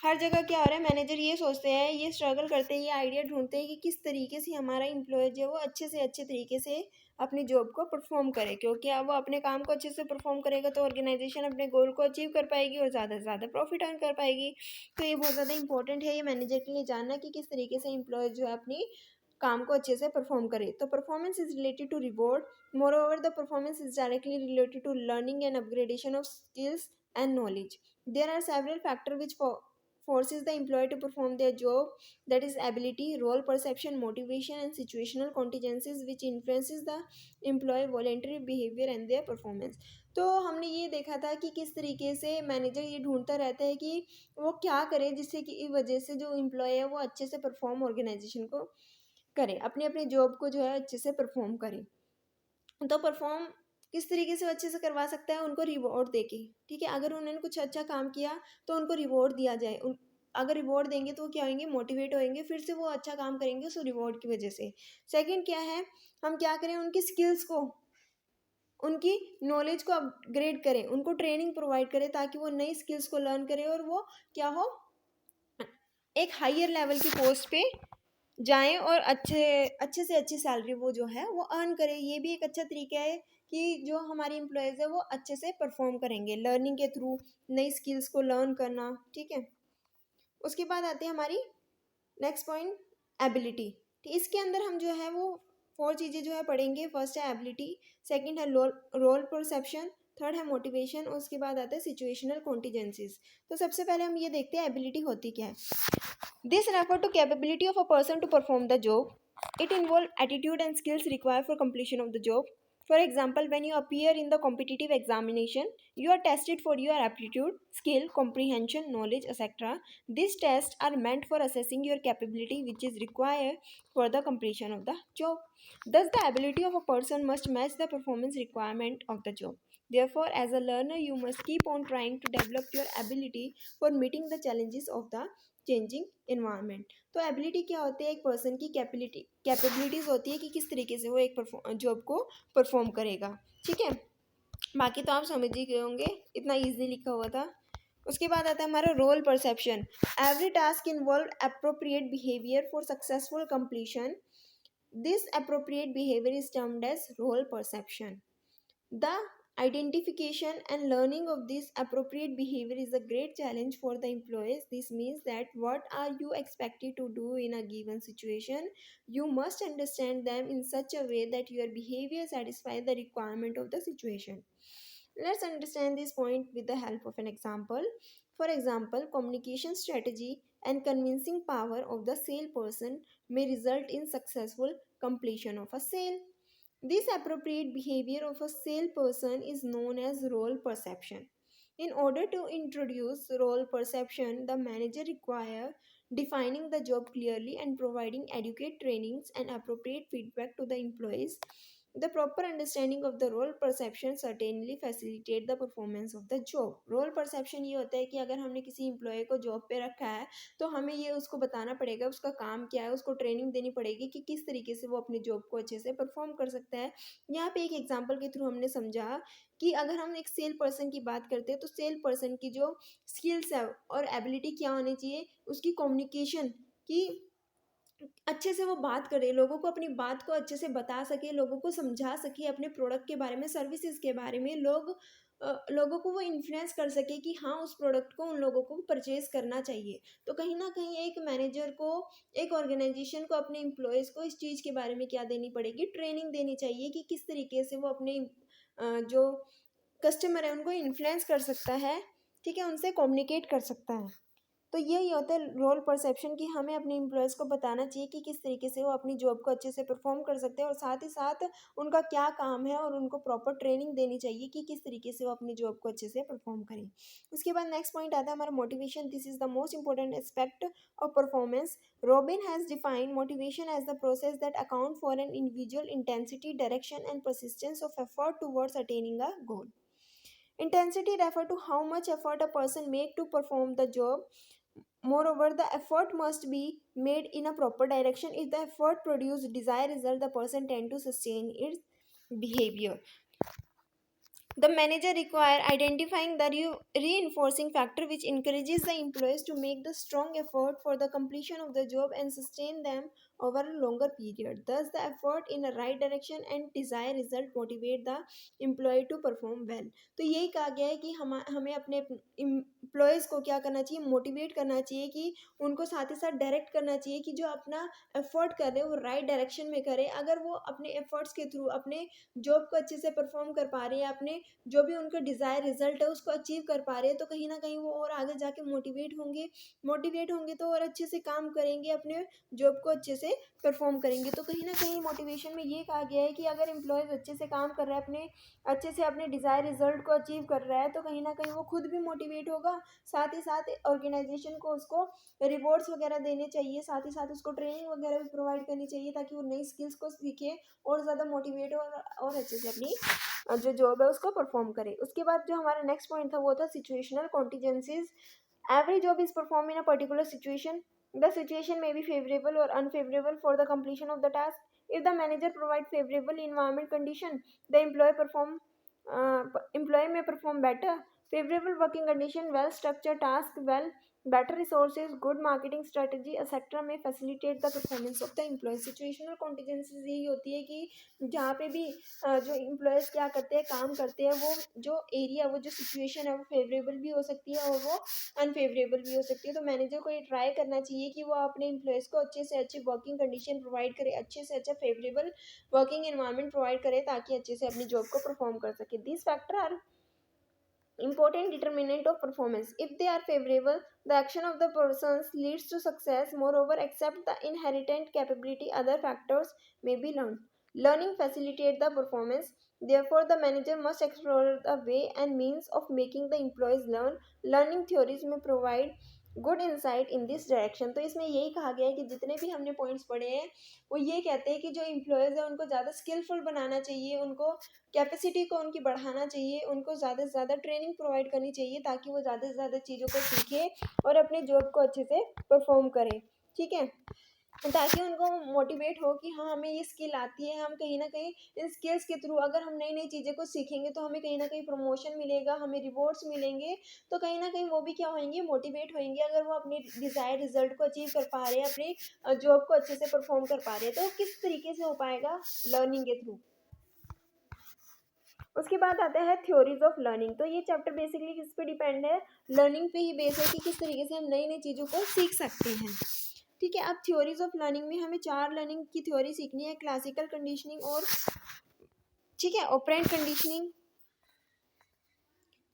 Speaker 1: हर जगह क्या हो रहा है, manager ये सोचते हैं, ये स्ट्रगल करते हैं, ये आइडिया ढूंढते हैं कि किस तरीके से हमारा एम्प्लॉय जो है वो अच्छे से अच्छे तरीके से अपनी जॉब को परफॉर्म करे, क्योंकि अब वो अपने काम को अच्छे से परफॉर्म करेगा तो ऑर्गेनाइजेशन अपने गोल को अचीव कर पाएगी और ज़्यादा से ज़्यादा प्रॉफिट अर्न कर पाएगी. तो ये बहुत ज़्यादा इंपॉर्टेंट है ये मैनेजर के लिए जानना कि किस तरीके से एम्प्लॉय जो है अपनी काम को अच्छे से परफॉर्म करे. तो performance is related to reward. Moreover the performance is directly related to learning and upgradation of skills and knowledge. There are several factor which forces the employee to perform their job, that is ability, role perception, motivation and situational contingencies which influences the employee voluntary behavior and their performance. तो हमने ये देखा था कि किस तरीके से manager ये ढूंढता रहता है कि वो क्या करे जिससे कि वजह से जो एम्प्लॉय है वो अच्छे से परफॉर्म ऑर्गेनाइजेशन को करे, अपने अपने जॉब को जो है अच्छे से परफॉर्म करे. तो परफॉर्म किस तरीके से वो अच्छे से करवा सकता है, उनको रिवॉर्ड देके. ठीक है, अगर उन्होंने कुछ अच्छा काम किया तो उनको रिवॉर्ड दिया जाए. अगर रिवॉर्ड देंगे तो क्या होंगे, मोटिवेट होंगे, फिर से वो अच्छा काम करेंगे उस रिवॉर्ड की वजह से. सेकंड क्या है, हम क्या करें, उनकी स्किल्स को, उनकी नॉलेज को अपग्रेड करें, उनको ट्रेनिंग प्रोवाइड करें ताकि वो नई स्किल्स को लर्न करें और वो क्या हो, एक हायर लेवल की पोस्ट पे जाएं और अच्छे से अच्छी सैलरी वो जो है वो अर्न करें. ये भी एक अच्छा तरीका है कि जो हमारी एम्प्लॉयज़ है वो अच्छे से परफॉर्म करेंगे लर्निंग के थ्रू, नई स्किल्स को लर्न करना. ठीक है, उसके बाद आते हैं हमारी नेक्स्ट पॉइंट, एबिलिटी. इसके अंदर हम जो है वो 4 चीज़ें जो है पढ़ेंगे. फर्स्ट है एबिलिटी, सेकंड है रोल परसेप्शन, थर्ड है मोटिवेशन, और उसके बाद आता है सिचुएशनल कॉन्टीजेंसीज. तो सबसे पहले हम ये देखते हैं एबिलिटी होती क्या है. This refer to capability of a person to perform the job. It involves attitude and skills required for completion of the job. For example, when you appear in the competitive examination, you are tested for your aptitude, skill, comprehension, knowledge, etc. These tests are meant for assessing your capability which is required for the completion of the job. Thus, the ability of a person must match the performance requirement of the job. Therefore, as a learner, you must keep on trying to develop your ability for meeting the challenges of the changing environment. तो ability क्या होती है, एक person की capabilities होती है कि किस तरीके से वो एक जॉब को परफॉर्म करेगा. ठीक है, बाकी तो आप समझ ही गए होंगे, इतना ईजी लिखा हुआ था. उसके बाद आता है हमारा role perception. Every task involve appropriate behaviour for successful completion. This appropriate behaviour is termed as role perception. The identification and learning of this appropriate behavior is a great challenge for the employees. This means that what are you expected to do in a given situation? You must understand them in such a way that your behavior satisfies the requirement of the situation. Let's understand this point with the help of an example. For example, communication strategy and convincing power of the salesperson may result in successful completion of a sale. This appropriate behavior of a salesperson is known as role perception. In order to introduce role perception, the manager requires defining the job clearly and providing adequate trainings and appropriate feedback to the employees. The proper understanding of the role perception certainly facilitate the performance of the job. Role perception ये होता है कि अगर हमने किसी employ को job पे रखा है तो हमें ये उसको बताना पड़ेगा उसका काम क्या है, उसको ट्रेनिंग देनी पड़ेगी कि किस तरीके से वो अपनी जॉब को अच्छे से परफॉर्म कर सकता है। यहाँ पे एक एग्जांपल के थ्रू हमने समझा कि अगर हम एक सेल पर्सन की बात करते हैं तो सेल पर्सन की जो स्किल्स है और एबिलिटी क्या होनी चाहिए, उसकी कम्युनिकेशन की अच्छे से वो बात करे, लोगों को अपनी बात को अच्छे से बता सके, लोगों को समझा सके अपने प्रोडक्ट के बारे में, सर्विसेज के बारे में, लोगों को वो इन्फ्लुएंस कर सके कि हाँ उस प्रोडक्ट को उन लोगों को परचेज करना चाहिए। तो कहीं ना कहीं एक मैनेजर को, एक ऑर्गेनाइजेशन को अपने एम्प्लॉयज़ को इस चीज़ के बारे में क्या देनी पड़ेगी, ट्रेनिंग देनी चाहिए कि किस तरीके से वो अपने जो कस्टमर है उनको इन्फ्लुएंस कर सकता है, ठीक है, उनसे कम्युनिकेट कर सकता है। तो यही होता है रोल परसेप्शन कि हमें अपने एम्प्लॉयज़ को बताना चाहिए कि किस तरीके से वो अपनी जॉब को अच्छे से परफॉर्म कर सकते हैं और साथ ही साथ उनका क्या काम है और उनको प्रॉपर ट्रेनिंग देनी चाहिए कि किस तरीके से वो अपनी जॉब को अच्छे से परफॉर्म करें। उसके बाद नेक्स्ट पॉइंट आता है हमारा motivation. This is the most important aspect of performance. Robin has defined motivation as the process that account for an individual intensity, direction and persistence of effort towards attaining a goal. Intensity refer to how much effort a person make to perform the job. Moreover, the effort must be made in a proper direction. If the effort produce desired result, the person tend to sustain its behavior. The manager require identifying the reinforcing factor which encourages the employees to make the strong effort for the completion of the job and sustain them over a longer period. Thus, the effort in the right direction and desired result motivate the employee to perform well. तो यही कहा गया है कि हमें अपने employees को क्या करना चाहिए, मोटिवेट करना चाहिए कि उनको साथ ही साथ डायरेक्ट करना चाहिए कि जो अपना एफर्ट कर रहे हैं वो राइट डायरेक्शन में करें। अगर वो अपने एफर्ट्स के थ्रू अपने जॉब को अच्छे से परफॉर्म कर पा रहे हैं, अपने जो भी उनका डिज़ायर रिजल्ट है उसको अचीव कर पा रहे हैं, तो कहीं ना कहीं वो और आगे जाके मोटिवेट होंगे तो और अच्छे से काम करेंगे, अपने जॉब को अच्छे से परफॉर्म करेंगे। तो कहीं ना कहीं मोटिवेशन में ये कहा गया है कि अगर एम्प्लॉयज़ अच्छे से काम कर रहा है, अच्छे से अपने डिज़ायर रिजल्ट को अचीव कर रहा है, तो कहीं ना कहीं वो खुद भी मोटिवेट होगा, साथ ही साथ ऑर्गेनाइजेशन को उसको रिवॉर्ड्स वगैरह देने चाहिए, साथ ही साथ उसको ट्रेनिंग वगैरह भी प्रोवाइड करनी चाहिए ताकि वो नई स्किल्स को सीखे और ज़्यादा मोटिवेट और अच्छे से अपनी जो जॉब है उसको परफॉर्म करे। उसके बाद जो हमारा नेक्स्ट पॉइंट था वो था situational contingencies. Every job is perform in a particular situation. The situation may be favorable or unfavorable for the completion of the task. If the manager provide favorable environment condition, the employee may perform better. Favorable working condition, well structured task, better resources, good marketing strategy, etc. may facilitate the performance of the employee. Situational contingencies यही होती है कि जहाँ पे भी जो employees क्या करते हैं, काम करते हैं, वो जो एरिया, वो जो सिचुएशन है वो फेवरेबल भी हो सकती है और वो अनफेवरेबल भी हो सकती है। तो मैनेजर को ये ट्राई करना चाहिए कि वो अपने एम्प्लॉयज़ को अच्छे से अच्छी वर्किंग कंडीशन प्रोवाइड करे, अच्छे से अच्छा फेवरेबल वर्किंग एनवायरनमेंट प्रोवाइड करे ताकि अच्छे से अपनी जॉब को परफॉर्म कर सके। This factor are important determinant of performance. If they are favorable, the action of the persons leads to success. Moreover, except the inherent capability, other factors may be learned. Learning facilitates the performance. Therefore, the manager must explore the way and means of making the employees learn. Learning theories may provide good insight in this direction. तो इसमें यही कहा गया है कि जितने भी हमने पॉइंट्स पढ़े हैं वो ये कहते हैं कि जो एम्प्लॉयज़ है उनको ज़्यादा स्किलफुल बनाना चाहिए, उनको कैपेसिटी को उनकी बढ़ाना चाहिए, उनको ज़्यादा से ज़्यादा ट्रेनिंग प्रोवाइड करनी चाहिए ताकि वो ज़्यादा से ज़्यादा चीज़ों को सीखे और अपने जॉब को अच्छे से परफॉर्म करें। ठीक है, ताकि उनको मोटिवेट हो कि हाँ हमें ये स्किल आती है, हम कहीं ना कहीं इन स्किल्स के थ्रू अगर हम नई नई चीज़ें को सीखेंगे तो हमें कहीं ना कहीं प्रमोशन मिलेगा, हमें रिवॉर्ड्स मिलेंगे। तो कहीं ना कहीं वो भी क्या होंगे, मोटिवेट होंगे। अगर वो अपने डिजायर रिजल्ट को अचीव कर पा रहे हैं, अपनी जॉब को अच्छे से परफॉर्म कर पा रहे हैं, तो किस तरीके से हो पाएगा, लर्निंग के थ्रू। उसके बाद आता है थ्योरीज ऑफ लर्निंग। तो ये चैप्टर बेसिकली किस पे डिपेंड है, लर्निंग पे ही बेस है कि किस तरीके से हम नई नई चीज़ों को सीख सकते हैं। ठीक है, अब थ्योरीज ऑफ लर्निंग में हमें 4 लर्निंग की थ्योरी सीखनी है, क्लासिकल कंडीशनिंग और ठीक है ऑपरेंट कंडीशनिंग।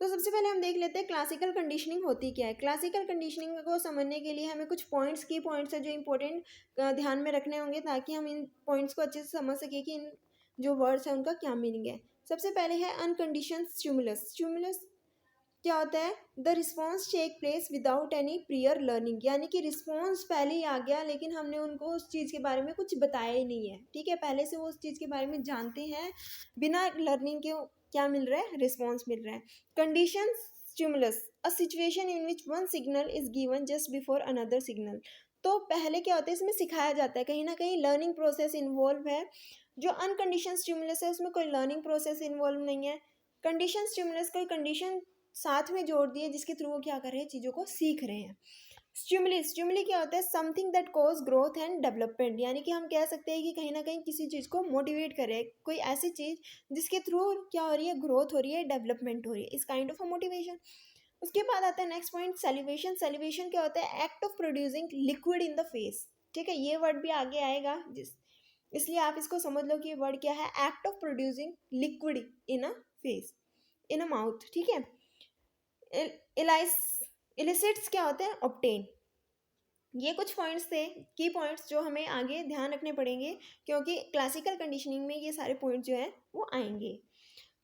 Speaker 1: तो सबसे पहले हम देख लेते हैं क्लासिकल कंडीशनिंग होती क्या है। क्लासिकल कंडीशनिंग को समझने के लिए हमें कुछ पॉइंट्स, की पॉइंट्स है जो इंपॉर्टेंट ध्यान में रखने होंगे, ताकि हम इन पॉइंट्स को अच्छे से समझ सके कि इन जो वर्ड्स हैं उनका क्या मीनिंग है। सबसे पहले है अनकंडीशन स्टिमुलस। स्टिमुलस क्या होता है, the response take place without any prior learning, यानी कि रिस्पॉन्स पहले ही आ गया लेकिन हमने उनको उस चीज़ के बारे में कुछ बताया ही नहीं है। ठीक है, पहले से वो उस चीज़ के बारे में जानते हैं, बिना लर्निंग के क्या मिल रहा है, रिस्पॉन्स मिल रहा है। Condition stimulus, a situation in which one signal is given just before another signal. तो पहले क्या होता है, इसमें सिखाया जाता है, कहीं ना कहीं लर्निंग प्रोसेस इन्वॉल्व है। जो अनकंडीशन स्टिमुलस है उसमें कोई लर्निंग प्रोसेस इन्वॉल्व नहीं है। कंडीशन स्टिमुलस कोई कंडीशन साथ में जोड़ दिए जिसके थ्रू वो क्या कर रहे हैं, चीज़ों को सीख रहे हैं। स्टिमुली, स्टिमुली क्या होता है, something that cause growth and development, यानी कि हम कह सकते हैं कि कहीं ना कहीं किसी चीज़ को मोटिवेट करे, कोई ऐसी चीज़ जिसके थ्रू क्या हो रही है, ग्रोथ हो रही है, डेवलपमेंट हो रही है, इस काइंड ऑफ अ मोटिवेशन। उसके बाद आता है नेक्स्ट पॉइंट सेलिब्रेशन। सेलिब्रेशन क्या होता है, act of producing liquid in the face. ठीक है, ये वर्ड भी आगे आएगा, जिस इसलिए आप इसको समझ लो कि ये वर्ड क्या है, act of producing liquid in a face, in a mouth. ठीक है, इलिसिट्स क्या होते हैं, ऑब्टेन। ये कुछ पॉइंट्स थे, की पॉइंट्स जो हमें आगे ध्यान रखने पड़ेंगे, क्योंकि क्लासिकल कंडीशनिंग में ये सारे पॉइंट जो हैं वो आएंगे।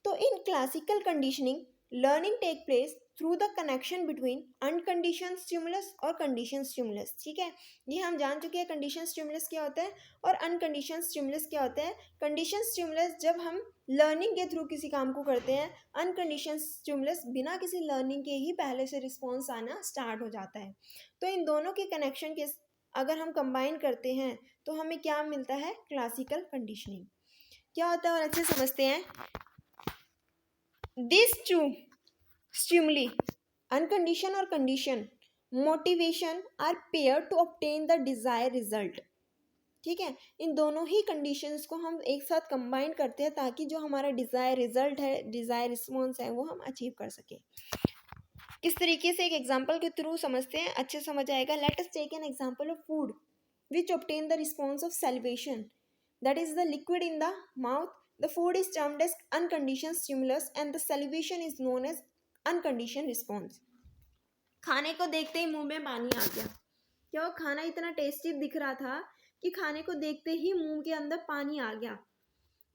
Speaker 1: तो in classical conditioning learning take place through the connection between uncondition stimulus और कंडीशन स्टिमुलस। ठीक है, ये हम जान चुके हैं कंडीशन स्टिमुलस क्या होता है और अनकंडीशन स्टिमुलस क्या होता है। कंडीशन स्टिमुलस जब हम लर्निंग के थ्रू किसी काम को करते हैं, अनकंडीशन स्टिमुलस बिना किसी लर्निंग के ही पहले से रिस्पॉन्स आना स्टार्ट हो जाता है। तो इन दोनों के कनेक्शन के अगर हम कंबाइन करते हैं तो हमें क्या मिलता है, क्लासिकल कंडीशनिंग। क्या होता है और अच्छे समझते हैं। These two stimuli, unconditioned or conditioned motivation, are paired to obtain the desired result। ठीक है, इन दोनों ही कंडीशंस को हम एक साथ कंबाइन करते हैं ताकि जो हमारा डिज़ायर रिजल्ट है, डिज़ायर रिस्पॉन्स है, वो हम अचीव कर सकें। किस तरीके से, एक एग्जांपल के थ्रू समझते हैं, अच्छे समझ आएगा। Let us take an example of food which obtain the response of salivation, that is the liquid in the mouth. The food is termed as unconditioned stimulus and the salivation is known as unconditioned response। खाने को देखते ही मुंह में पानी आ गया, क्या वो खाना इतना टेस्टी दिख रहा था कि खाने को देखते ही मुंह के अंदर पानी आ गया।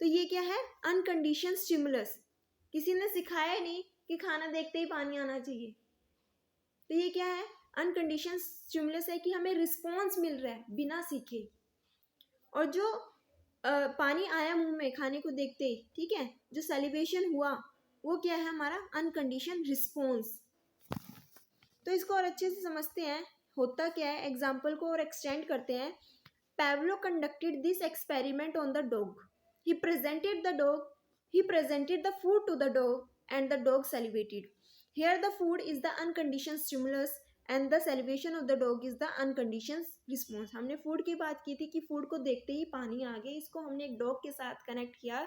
Speaker 1: तो ये क्या है, अनकंडीशन स्टिमुलस। किसी ने सिखाया नहीं कि खाना देखते ही पानी आना चाहिए। तो ये क्या है, अनकंडीशन स्टिमुलस है कि हमें रिस्पॉन्स मिल रहा है बिना सीखे। और जो पानी आया मुंह में खाने को देखते ही, ठीक है, जो सेलिब्रेशन हुआ वो क्या है, हमारा अनकंडीशन रिस्पॉन्स। तो इसको और अच्छे से समझते हैं, होता क्या है, एग्जाम्पल को और एक्सटेंड करते हैं। Pavlov conducted this experiment on the dog. He presented the food to the dog and the dog salivated. Here the food is the unconditioned stimulus and the salivation of the dog is the unconditioned response। हमने food की बात की थी कि food को देखते ही पानी आ गया, इसको हमने एक डॉग के साथ कनेक्ट किया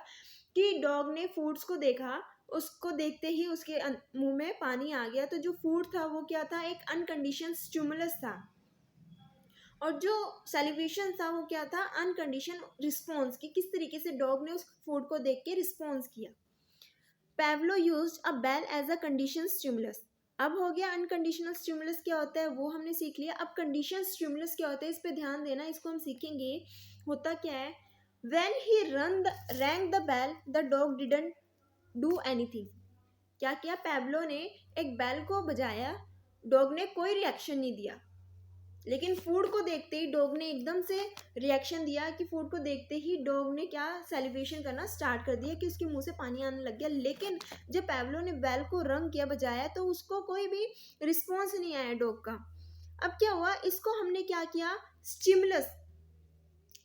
Speaker 1: कि डॉग ने फूड्स को देखा, उसको देखते ही उसके मुंह में पानी आ गया। तो जो फूड था वो क्या था, एक अनकंडीशन स्टिमुलस था, और जो सेलिब्रेशन था वो क्या था, अनकंडीशन रिस्पॉन्स, कि किस तरीके से डॉग ने उस फूड को देख के रिस्पॉन्स किया। Pavlov used a bell as a condition stimulus. अब हो गया अनकंडीशनल स्टिमुलस क्या होता है वो हमने सीख लिया। अब कंडीशन स्टिमुलस क्या होता है, इस पे ध्यान देना, इसको हम सीखेंगे। होता क्या है, when he rang the bell the dog didn't do anything. क्या किया, पैवलो ने एक बेल को बजाया, डॉग ने कोई रिएक्शन नहीं दिया, लेकिन फूड को देखते ही डॉग ने एकदम से रिएक्शन दिया, कि फूड को देखते ही डॉग ने क्या, सेलिब्रेशन करना स्टार्ट कर दिया, कि उसके मुंह से पानी आने लग गया। लेकिन जब पैवलो ने बेल को रंग किया, बजाया, तो उसको कोई भी रिस्पॉन्स नहीं आया डॉग का। अब क्या हुआ, इसको हमने क्या किया, स्टिमुलस,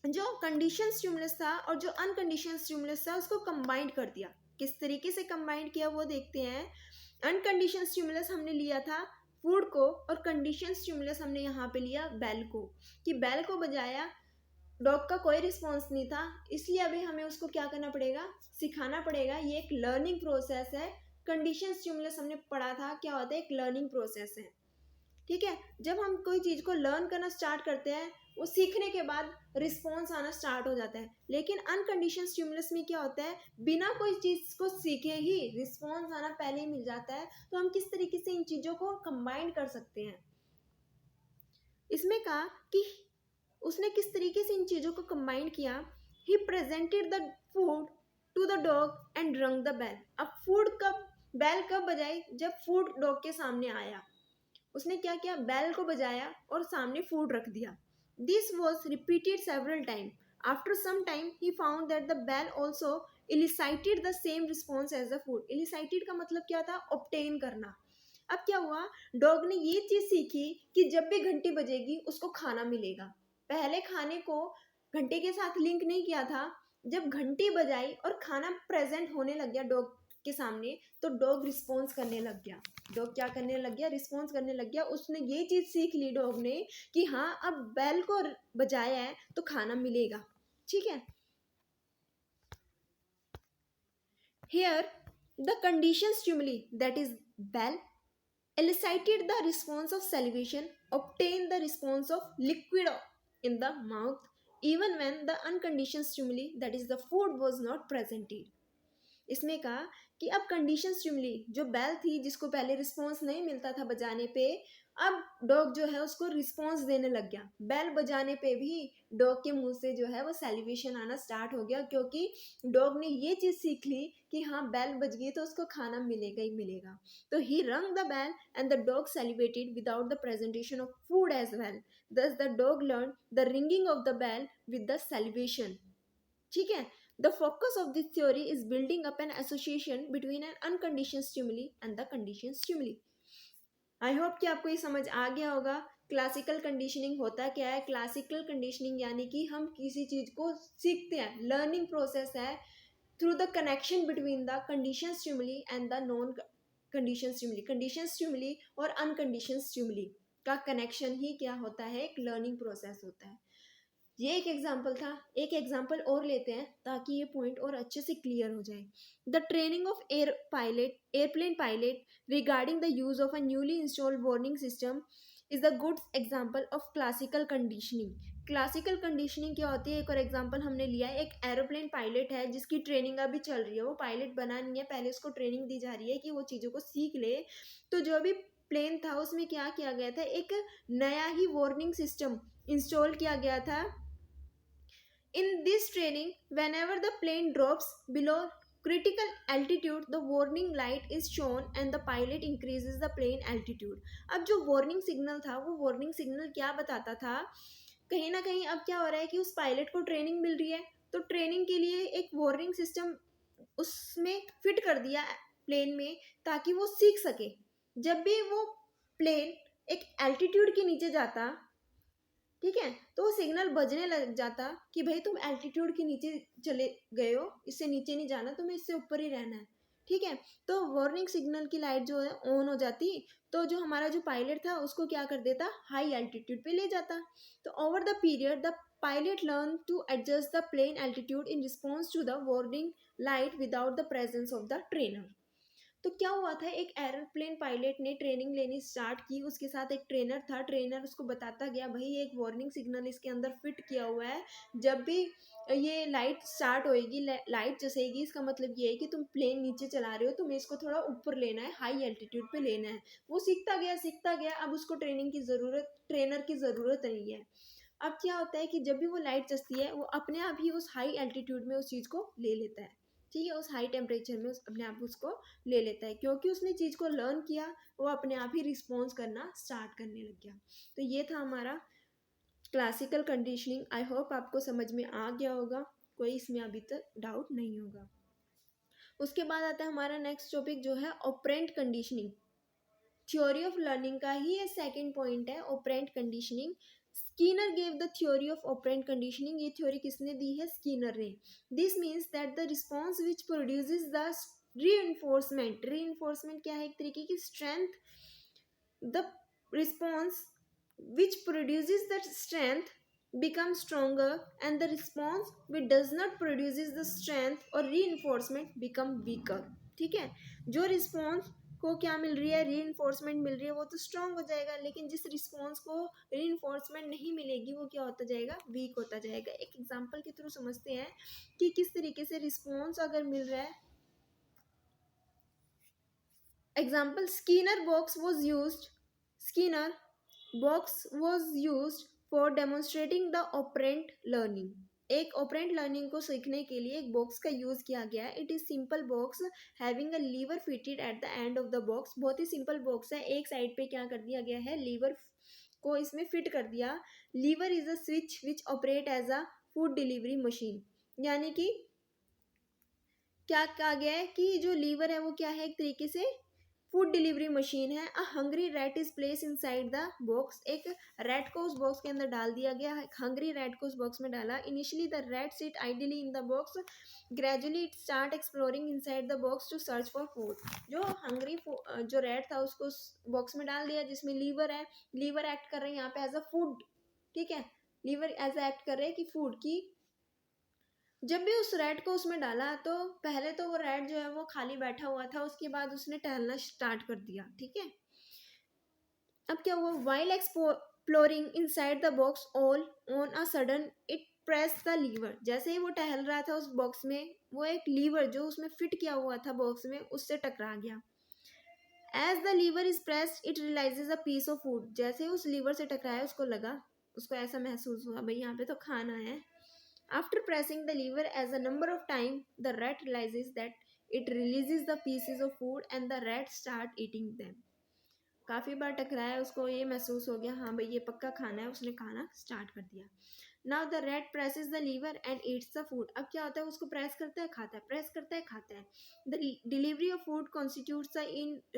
Speaker 1: जो कंडीशन स्टिमुलस था और जो अनकंडीशन स्टिमुलस था उसको कंबाइंड कर दिया। किस तरीके से कंबाइंड किया वो देखते हैं। अनकंडीशन स्टिमुलस हमने लिया था फूड को, और कंडीशन स्टिमुलस हमने यहाँ पे लिया बेल को, कि बेल को बजाया, डॉग का कोई रिस्पॉन्स नहीं था, इसलिए अभी हमें उसको क्या करना पड़ेगा, सिखाना पड़ेगा। ये एक लर्निंग प्रोसेस है। कंडीशन स्टिमुलस हमने पढ़ा था क्या होता है, एक लर्निंग प्रोसेस है। ठीक है, जब हम कोई चीज़ को लर्न करना स्टार्ट करते हैं, वो सीखने के बाद रिस्पॉन्स आना स्टार्ट हो जाता है। लेकिन अनकंडीशन स्टिमुलस में क्या होता है, बिना कोई चीज़ को सीखे ही रिस्पॉन्स आना पहले ही मिल जाता है। तो हम किस तरीके से इन चीज़ों को कंबाइन कर सकते हैं, इसमें कहा कि उसने किस तरीके से इन चीज़ों को कंबाइन किया। He presented the food to the dog and rang the bell. अब फूड कब, बेल कब बजाई, जब फूड डॉग के सामने आया। उसने क्या किया, बेल को बजाया और सामने फूड रख दिया। This was repeated several time. After some time he found that the bell also elicited the same response as the food. Elicited का मतलब क्या था, ऑब्टेन करना। अब क्या हुआ, डॉग ने ये चीज सीखी कि जब भी घंटी बजेगी उसको खाना मिलेगा। पहले खाने को घंटे के साथ लिंक नहीं किया था। जब घंटी बजाई और खाना प्रेजेंट होने लग गया डॉग के सामने, तो डॉग रिस्पॉन्स करने लग गया। डॉग क्या करने लग गया, रिस्पॉन्स करने लग गया। उसने ये चीज सीख ली डॉग ने कि हाँ अब बेल को बजाया है तो खाना मिलेगा। ठीक है, here the condition stimuli, that is bell, elicited the response of salivation, obtained the response of liquid in the mouth, even when the unconditioned stimuli, that is the food, was not presented. इसमें कहा कि अब condition stimuli जो bell थी, जिसको पहले response नहीं मिलता था बजाने पे, अब डॉग जो है उसको रिस्पॉन्स देने लग गया। बेल बजाने पे भी डॉग के मुंह से जो है वो सेलिब्रेशन आना स्टार्ट हो गया, क्योंकि डॉग ने ये चीज सीख ली कि हाँ बेल बज गई तो उसको खाना मिलेगा ही मिलेगा। तो he rang the bell and the dog celebrated without the presentation of food as well. Thus the dog learn the ringing of the bell with the celebration. ठीक है, the focus of this theory is building up an association between an unconditioned stimuli and the conditioned stimuli. I hope कि आपको ये समझ आ गया होगा। Classical conditioning होता क्या है, क्लासिकल कंडीशनिंग यानी कि हम किसी चीज को सीखते हैं, लर्निंग प्रोसेस है through the connection between the condition stimuli and the non condition stimuli. Condition stimuli और अनकंडीशन स्टिमुली का कनेक्शन ही क्या होता है, एक लर्निंग प्रोसेस होता है। ये एक एग्जाम्पल था, एक एग्जाम्पल और लेते हैं ताकि ये पॉइंट और अच्छे से क्लियर हो जाए। The training of airplane pilot regarding the use of a newly installed warning system is the good example of classical conditioning. Classical conditioning क्या होती है, एक और एग्जाम्पल हमने लिया है। एक एरोप्लेन पायलट है जिसकी ट्रेनिंग अभी चल रही है, वो पायलट बना नहीं है, पहले उसको ट्रेनिंग दी जा रही है कि वो चीज़ों को सीख ले। तो जो भी प्लेन था उसमें क्या किया गया था, एक नया ही वार्निंग सिस्टम इंस्टॉल किया गया था। In this training, whenever the plane drops below critical altitude, the warning light is shown and the pilot increases the plane altitude. अब जो warning signal था, वो warning signal क्या बताता था, कहीं ना कहीं अब क्या हो रहा है कि उस पायलट को ट्रेनिंग मिल रही है, तो ट्रेनिंग के लिए एक वार्निंग सिस्टम उसमें फिट कर दिया प्लेन में, ताकि वो सीख सके। जब भी वो प्लेन एक एल्टीट्यूड के नीचे जाता, ठीक है, तो वो सिग्नल बजने लग जाता कि भाई तुम एल्टीट्यूड के नीचे चले गए हो, इससे नीचे नहीं जाना, तुम्हें इससे ऊपर ही रहना है। ठीक है, तो वार्निंग सिग्नल की लाइट जो है ऑन हो जाती, तो जो हमारा जो पायलट था उसको क्या कर देता, हाई एल्टीट्यूड पे ले जाता। तो over the period the pilot learn to adjust the plane altitude in response to the warning light without the presence of the trainer. तो क्या हुआ था, एक एरोप्लेन पायलट ने ट्रेनिंग लेनी स्टार्ट की, उसके साथ एक ट्रेनर था। ट्रेनर उसको बताता गया भाई एक वार्निंग सिग्नल इसके अंदर फिट किया हुआ है, जब भी ये लाइट स्टार्ट होएगी, लाइट जसेगी, इसका मतलब ये है कि तुम प्लेन नीचे चला रहे हो, तुम्हें इसको थोड़ा ऊपर लेना है, हाई एल्टीट्यूड पे लेना है। वो सीखता गया, अब उसको ट्रेनिंग की ज़रूरत, ट्रेनर की ज़रूरत नहीं है। अब क्या होता है कि जब भी वो लाइट जसती है, वो अपने आप ही उस हाई एल्टीट्यूड में उस चीज़ को ले लेता है। ठीक है, उस हाई टेम्परेचर में अपने आप उसको ले लेता है, क्योंकि उसने चीज़ को लर्न किया, वो अपने आप ही रिस्पॉन्स करना स्टार्ट करने लग गया। तो ये था हमारा क्लासिकल कंडीशनिंग। आई होप आपको समझ में आ गया होगा, कोई इसमें अभी तक डाउट नहीं होगा। उसके बाद आता है हमारा नेक्स्ट टॉपिक जो है operant conditioning. Theory of learning का ही ये सेकंड पॉइंट है, operant conditioning. Skinner gave the theory of operant conditioning, ये थ्योरी किसने दी है? स्कीनर ने। This means that the response which produces the reinforcement, reinforcement क्या है? एक तरीके की strength, the response which produces the strength becomes stronger and the response which does not produces the strength or reinforcement become weaker। ठीक है, जो response को क्या मिल रही है? रीइंफोर्समेंट मिल रही है, वो तो स्ट्रांग हो जाएगा, लेकिन जिस रिस्पॉन्स को रीइंफोर्समेंट नहीं मिलेगी वो क्या होता जाएगा? वीक होता जाएगा। एक एग्जांपल के थ्रू समझते हैं कि किस तरीके से रिस्पॉन्स अगर मिल रहा है। Example, Skinner box was used, Skinner box was used for demonstrating the operant learning. एक ऑपरेंट लर्निंग को सीखने के लिए एक बॉक्स का यूज किया गया है। It is simple box having a lever fitted at the end of the box. बहुत ही सिंपल बॉक्स है, एक साइड पे क्या कर दिया गया है? लीवर को इसमें फिट कर दिया। Lever is a switch which operate as a food delivery machine, यानी कि क्या कहा गया है कि जो लीवर है वो क्या है? एक तरीके से फूड डिलीवरी मशीन है। A hungry rat is place inside the box, एक रैट को उस बॉक्स के अंदर डाल दिया गया। हंग्री रैट को उस बॉक्स में डाला। Initially the rat sit ideally in the box, gradually it start exploring inside the box to search for food. जो हंग्री जो रैट था उसको उस बॉक्स में डाल दिया जिसमें लीवर है। लीवर एक्ट कर रहे हैं यहाँ पे एज अ फूड, ठीक है, लीवर एज अ एक्ट कर रहे हैं कि फूड की। जब भी उस रैट को उसमें डाला तो पहले तो वो रैट जो है वो खाली बैठा हुआ था, उसके बाद उसने टहलना स्टार्ट कर दिया। ठीक है, अब क्या हुआ? While exploring inside the box all on a sudden it press the lever. जैसे ही वो टहल रहा था उस बॉक्स में, वो एक लीवर जो उसमें फिट किया हुआ था बॉक्स में, उससे टकरा गया। As the lever is pressed it realises a piece of food. जैसे उस लीवर से टकराया उसको लगा, उसको ऐसा महसूस हुआ भाई यहाँ पे तो खाना है। After pressing the lever as a number of times, the rat realizes that it releases the pieces of food and the rat start eating them। काफ़ी बार टकराया, उसको ये महसूस हो गया हाँ भाई ये पक्का खाना है, उसने खाना स्टार्ट कर दिया। Now the rat presses the lever and eats the food। अब क्या होता है? उसको प्रेस करता है, खाता है, प्रेस करता है, खाता है। The delivery of food constitutes the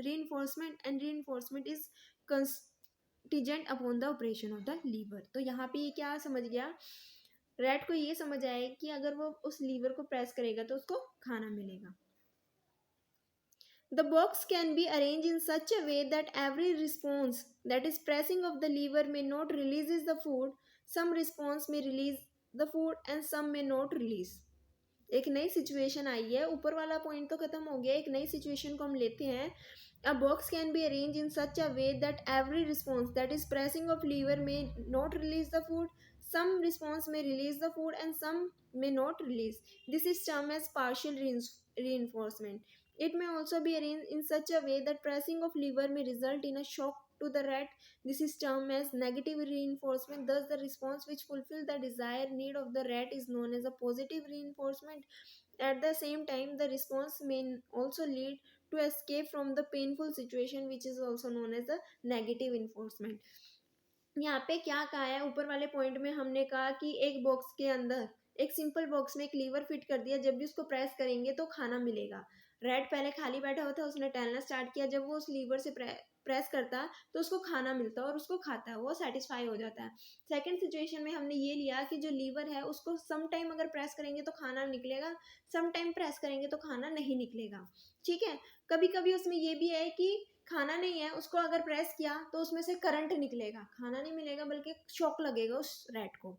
Speaker 1: reinforcement and reinforcement is contingent upon the operation of the lever। तो यहाँ पे ये क्या समझ गया? रैट को ये समझ आए कि अगर वो उस लीवर को प्रेस करेगा तो उसको खाना मिलेगा। The box can be arranged in such a way that every response, that is pressing of the lever, may not releases the food. Some response may release the food and some may not release। एक नई situation आई है, ऊपर वाला point तो खत्म हो गया, एक नई सिचुएशन को हम लेते हैं। A box can be arranged in such a way that every response, that is pressing of lever, may not release the food. Some response may release the food and some may not release. This is termed as partial reinforcement। It may also be arranged in such a way that pressing of lever may result in a shock to the rat। This is termed as negative reinforcement। Thus, the response which fulfills the desired need of the rat is known as a positive reinforcement। At the same time, the response may also lead to escape from the painful situation, which is also known as a negative reinforcement। यहाँ पे क्या कहा है? ऊपर वाले point में हमने कहा कि एक बॉक्स के अंदर, एक सिंपल बॉक्स में एक लीवर फिट कर दिया, जब भी उसको प्रेस करेंगे तो खाना मिलेगा। रैट पहले खाली बैठा हुआ था, उसने टहलना स्टार्ट किया, जब वो उस लीवर से प्रेस करता तो उसको खाना मिलता और उसको खाता है, वो सेटिस्फाई हो जाता है। सेकंड सिचुएशन में हमने ये लिया कि जो लीवर है उसको सम टाइम अगर प्रेस करेंगे तो खाना निकलेगा, सम टाइम प्रेस करेंगे तो खाना नहीं निकलेगा। ठीक है, कभी कभी उसमें ये भी है कि खाना नहीं है, उसको अगर प्रेस किया तो उसमें से करंट निकलेगा, खाना नहीं मिलेगा बल्कि शॉक लगेगा उस रैट को।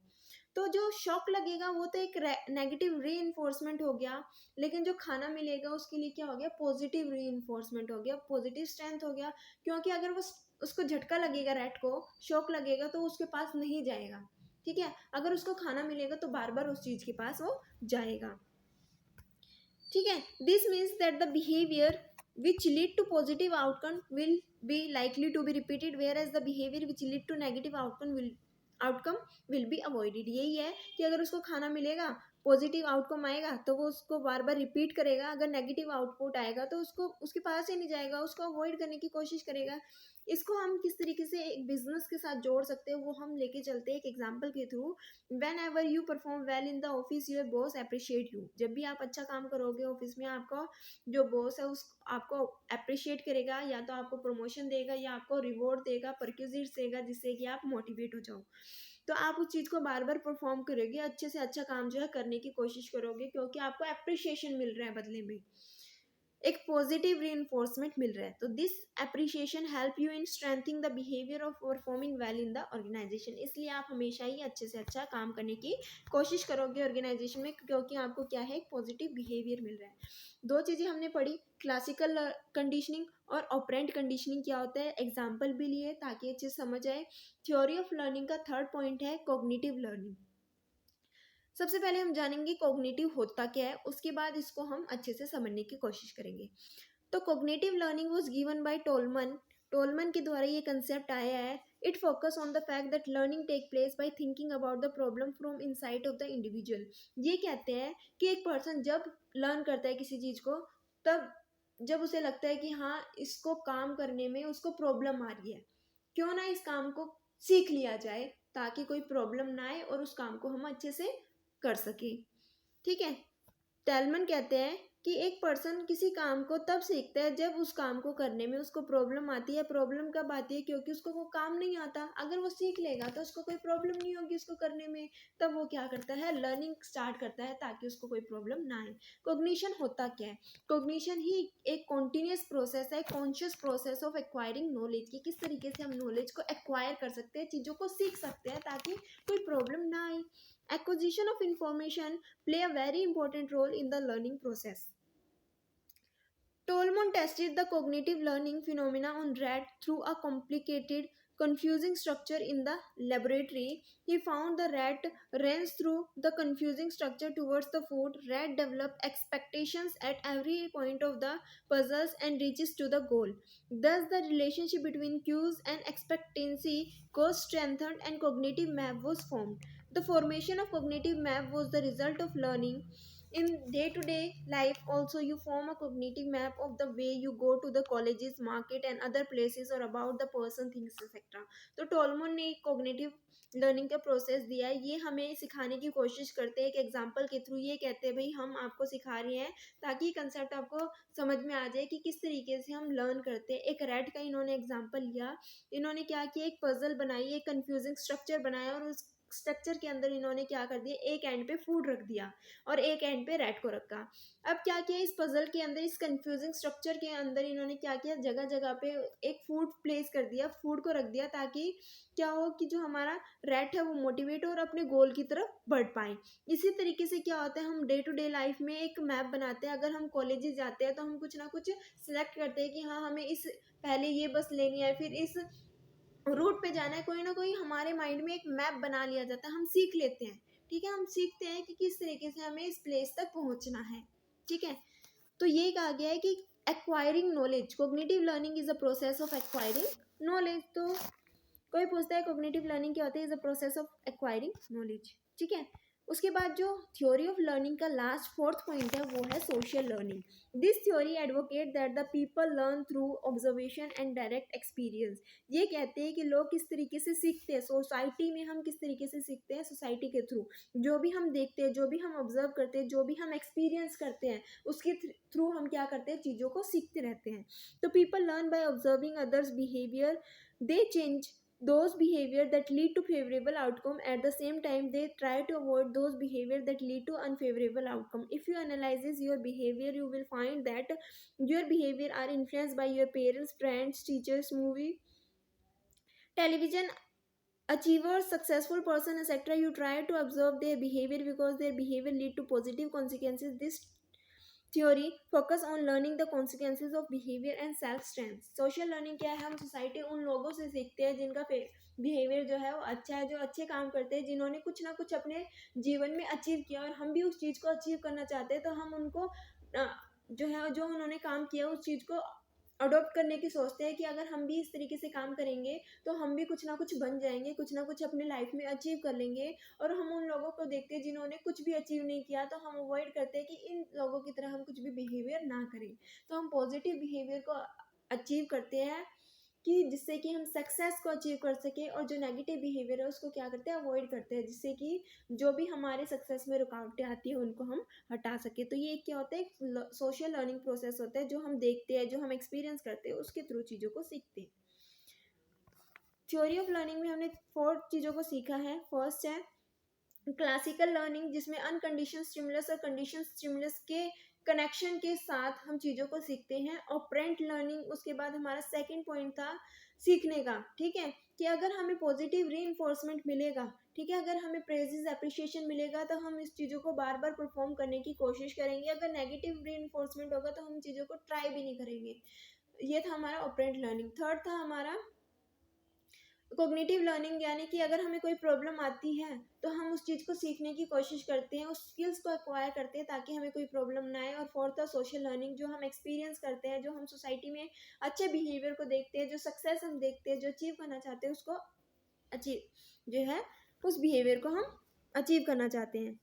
Speaker 1: तो जो शॉक लगेगा वो तो एक नेगेटिव री हो गया, लेकिन जो खाना मिलेगा उसके लिए क्या हो गया? पॉजिटिव री हो गया, पॉजिटिव स्ट्रेंथ हो गया। क्योंकि अगर वो उसको झटका लगेगा, रैट को शॉक लगेगा तो उसके पास नहीं जाएगा। ठीक है, अगर उसको खाना मिलेगा तो बार बार उस चीज के पास वो जाएगा। ठीक है, this means that the behaviour which lead to positive outcome will be likely to be repeated, whereas the behavior which lead to negative outcome will be avoided। यही है कि अगर उसको खाना मिलेगा पॉजिटिव आउटकम आएगा तो वो उसको बार बार रिपीट करेगा, अगर नेगेटिव आउटपुट आएगा तो उसको उसके पास ही नहीं जाएगा, उसको अवॉइड करने की कोशिश करेगा। इसको हम किस तरीके से एक बिजनेस के साथ जोड़ सकते हैं वो हम लेके चलते हैं एक एग्जाम्पल के through. When ever you perform well in the office your boss appreciate you. जब भी आप अच्छा काम करोगे ऑफिस में, आपका जो बॉस है उस आपको अप्रिशिएट करेगा, या तो आपको प्रमोशन देगा या आपको रिवॉर्ड देगा, परक्यूजिट्स देगा, जिससे कि आप मोटिवेट हो जाओ। तो आप उस चीज़ को बार बार परफॉर्म करोगे, अच्छे से अच्छा काम जो है करने की कोशिश करोगे, क्योंकि आपको अप्रिशिएशन मिल रहा है बदले में, एक पॉजिटिव रीइंफोर्समेंट मिल रहा है। तो this appreciation help you in strengthening the behaviour of performing well in the organisation. इसलिए आप हमेशा ही अच्छे से अच्छा काम करने की कोशिश करोगे ऑर्गेनाइजेशन में, क्योंकि आपको क्या है, एक पॉजिटिव बिहेवियर मिल रहा है। दो चीज़ें हमने पढ़ी, क्लासिकल कंडीशनिंग और ऑपरेंट कंडीशनिंग क्या होता है, एग्जाम्पल भी लिए ताकि अच्छे से समझ आए। थ्योरी ऑफ लर्निंग का थर्ड पॉइंट है कॉग्निटिव लर्निंग। सबसे पहले हम जानेंगे कॉग्निटिव होता क्या है, उसके बाद इसको हम अच्छे से समझने की कोशिश करेंगे। तो cognitive learning was given by Tolman. Tolman के द्वारा ये कंसेप्ट आया है। It focus on the fact that learning take place by thinking about the problem from inside of the individual. ये कहते हैं कि एक पर्सन जब लर्न करता है किसी चीज़ को, तब जब उसे लगता है कि हाँ इसको काम करने में उसको प्रॉब्लम आ रही है, क्यों ना इस काम को सीख लिया जाए ताकि कोई प्रॉब्लम ना आए और उस काम को हम अच्छे से कर सके। ठीक है। टेलमन कहते हैं कि एक पर्सन किसी काम को तब सीखता है जब उस काम को करने में उसको प्रॉब्लम आती है। प्रॉब्लम कब आती है, क्योंकि उसको वो काम नहीं आता। अगर वो सीख लेगा तो उसको कोई प्रॉब्लम नहीं होगी उसको करने में, तब वो क्या करता है, लर्निंग स्टार्ट करता है ताकि उसको कोई प्रॉब्लम ना आए। कोग्निशन होता क्या है, कोग्निशन ही एक कॉन्टिन्यूस प्रोसेस है, conscious process of acquiring knowledge, की किस तरीके से हम नॉलेज को एक्वायर कर सकते हैं, चीज़ों को सीख सकते हैं ताकि कोई प्रॉब्लम ना आए। Acquisition of information play a very important role in the learning process. Tolman tested the cognitive learning phenomena on rat through a complicated, confusing structure in the laboratory. He found the rat runs through the confusing structure towards the food. Rat develop expectations at every point of the puzzles and reaches to the goal. Thus, the relationship between cues and expectancy was strengthened and cognitive map was formed. The formation of cognitive map was the result of learning. In day-to-day life also, you form a cognitive map of the way you go to the colleges, market and other places, or about the person, things etc. तो टोलमन ने एक cognitive learning का process दिया है। ये हमें सिखाने की कोशिश करते हैं एक एग्जांपल के थ्रू। ये कहते हैं भाई हम आपको सिखा रहे हैं ताकि ये कंसेप्ट आपको समझ में आ जाए कि किस तरीके से हम लर्न करते हैं। एक रैट का इन्होंने एग्जांपल लिया। इन्होंने क्या किया, एक पजल बनाई, एक कंफ्यूजिंग स्ट्रक्चर बनाया, और उस स्ट्रक्चर के अंदर इन्होंने क्या कर दिया, एक एंड पे फूड रख दिया और एक एंड पे रैट को रखा। अब क्या किया, इस पजल के अंदर, इस कंफ्यूजिंग स्ट्रक्चर के अंदर इन्होंने क्या किया, जगह जगह पे एक फूड प्लेस कर दिया, फूड को रख दिया, ताकि क्या हो कि जो हमारा रैट है वो मोटिवेट हो और अपने गोल की तरफ बढ़ पाए। इसी तरीके से क्या होता है, हम डे टू डे लाइफ में एक मैप बनाते हैं। अगर हम कॉलेजेस जाते हैं तो हम कुछ ना कुछ सिलेक्ट करते हैं कि हाँ हमें इस पहले ये बस लेनी है, फिर इस रूट पे जाना है। कोई ना कोई हमारे माइंड में एक मैप बना लिया जाता है, हम सीख लेते हैं। ठीक है, हम सीखते हैं कि किस तरीके से हमें इस प्लेस तक पहुंचना है। ठीक है, तो ये कहा गया है कि acquiring knowledge, cognitive learning is a process of acquiring knowledge. तो कोई पूछता है कोग्निटिव लर्निंग क्या होता है, is a process of acquiring knowledge. ठीक है, उसके बाद जो थ्योरी ऑफ लर्निंग का लास्ट फोर्थ पॉइंट है वो है social learning. This theory advocate that the people learn through observation and direct experience. ये कहते हैं कि लोग किस तरीके से सीखते हैं, सोसाइटी में हम किस तरीके से सीखते हैं, सोसाइटी के थ्रू जो भी हम देखते हैं, जो भी हम ऑब्जर्व करते हैं, जो भी हम एक्सपीरियंस करते हैं, उसके थ्रू हम क्या करते हैं, चीज़ों को सीखते रहते हैं। तो people learn by observing others behaviour, they change those behavior that lead to favorable outcome. At the same time, they try to avoid those behavior that lead to unfavorable outcome. If you analyze your behavior, you will find that your behavior are influenced by your parents, friends, teachers, movie, television, achievers, successful person, etc. You try to observe their behavior because their behavior lead to positive consequences. This theory focus on learning the consequences of behaviour and self strength. Social learning क्या है, हम society उन लोगों से सीखते हैं जिनका behaviour जो है वो अच्छा है, जो अच्छे काम करते हैं, जिन्होंने कुछ ना कुछ अपने जीवन में अचीव किया, और हम भी उस चीज़ को अचीव करना चाहते हैं। तो हम उनको जो है, जो उन्होंने काम किया उस चीज़ को अडॉप्ट करने की सोचते हैं कि अगर हम भी इस तरीके से काम करेंगे तो हम भी कुछ ना कुछ बन जाएंगे, कुछ ना कुछ अपने लाइफ में अचीव कर लेंगे। और हम उन लोगों को देखते हैं जिन्होंने कुछ भी अचीव नहीं किया, तो हम अवॉइड करते हैं कि इन लोगों की तरह हम कुछ भी बिहेवियर ना करें। तो हम पॉजिटिव बिहेवियर को अचीव करते हैं कि जिससे कि हम सक्सेस को अचीव कर सके, और जो नेगेटिव बिहेवियर है उसको क्या करते हैं, अवॉइड करते हैं, जिससे कि जो भी हमारे सक्सेस में रुकावटें आती है उनको हम हटा सके। तो ये क्या होता है, सोशल लर्निंग प्रोसेस होता है, जो हम देखते हैं, जो हम एक्सपीरियंस करते हैं, उसके थ्रू चीज़ों को सीखते हैं। थ्योरी ऑफ लर्निंग में हमने 4 चीज़ों को सीखा है। फर्स्ट है क्लासिकल लर्निंग, जिसमें अनकंडीशन स्टिमुलस और कंडीशन स्टिमुलस के कनेक्शन के साथ हम चीज़ों को सीखते हैं। ऑपरेंट लर्निंग, उसके बाद हमारा सेकंड पॉइंट था सीखने का, ठीक है, कि अगर हमें पॉजिटिव री मिलेगा, ठीक है, अगर हमें प्रेजेस अप्रिशिएशन मिलेगा तो हम इस चीज़ों को बार बार परफॉर्म करने की कोशिश करेंगे। अगर नेगेटिव री होगा तो हम चीज़ों को ट्राई भी नहीं करेंगे। ये था हमारा ऑपरेंट लर्निंग। थर्ड था हमारा कोग्निटिव लर्निंग, यानी कि अगर हमें कोई प्रॉब्लम आती है तो हम उस चीज़ को सीखने की कोशिश करते हैं, उस स्किल्स को एक्वायर करते हैं ताकि हमें कोई प्रॉब्लम ना आए। और फोर्थ है सोशल लर्निंग, जो हम एक्सपीरियंस करते हैं, जो हम सोसाइटी में अच्छे बिहेवियर को देखते हैं, जो सक्सेस हम देखते हैं, जो अचीव करना चाहते हैं, उसको अचीव जो है उस बिहेवियर को हम अचीव करना चाहते हैं,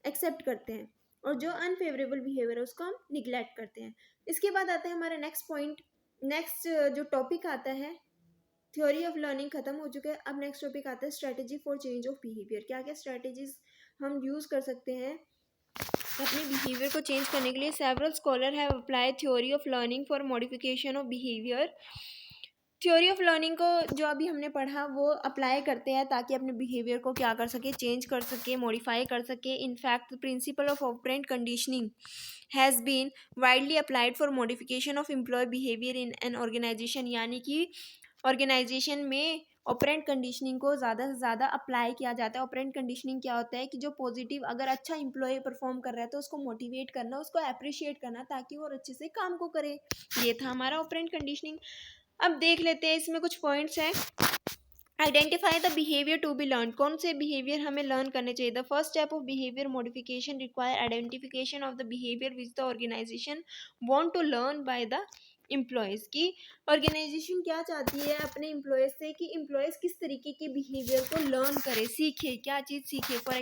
Speaker 1: एक्सेप्ट करते हैं, और जो अनफेवरेबल बिहेवियर है उसको हम निग्लेक्ट करते हैं। इसके बाद आता है हमारा नेक्स्ट पॉइंट, नेक्स्ट जो टॉपिक आता है, थ्योरी ऑफ लर्निंग खत्म हो चुका है। अब नेक्स्ट टॉपिक आता है strategy for change of behaviour. क्या क्या स्ट्रेटेजीज हम यूज़ कर सकते हैं अपने बिहेवियर को चेंज करने के लिए। Several scholar have applied theory of learning for modification of behaviour. Theory of learning को जो अभी हमने पढ़ा वो अप्लाई करते हैं ताकि अपने बिहेवियर को क्या कर सके, चेंज कर सके, मॉडिफाई कर सके। In fact the principle of operant conditioning has been widely applied for modification of employee behaviour in an organisation, यानी कि ऑर्गेनाइजेशन में ऑपरेंट कंडीशनिंग को ज़्यादा से ज़्यादा अप्लाई किया जाता है। ऑपरेंट कंडीशनिंग क्या होता है कि जो पॉजिटिव, अगर अच्छा इंप्लॉय परफॉर्म कर रहा है तो उसको मोटिवेट करना, उसको अप्रिशिएट करना ताकि वो और अच्छे से काम को करे। ये था हमारा ऑपरेंट कंडीशनिंग। अब देख लेते हैं, इसमें कुछ पॉइंट्स हैं। Identify the behaviour to be learn, कौन से बिहेवियर हमें लर्न करने चाहिए। The first step of behaviour modification require identification of the behaviour which the organisation want to learn by the employees, की ऑर्गेनाइजेशन क्या चाहती है अपने एम्प्लॉयज़ से कि एम्प्लॉयज़ किस तरीके के बिहेवियर को लर्न करे, सीखे, क्या चीज़ सीखे। फॉर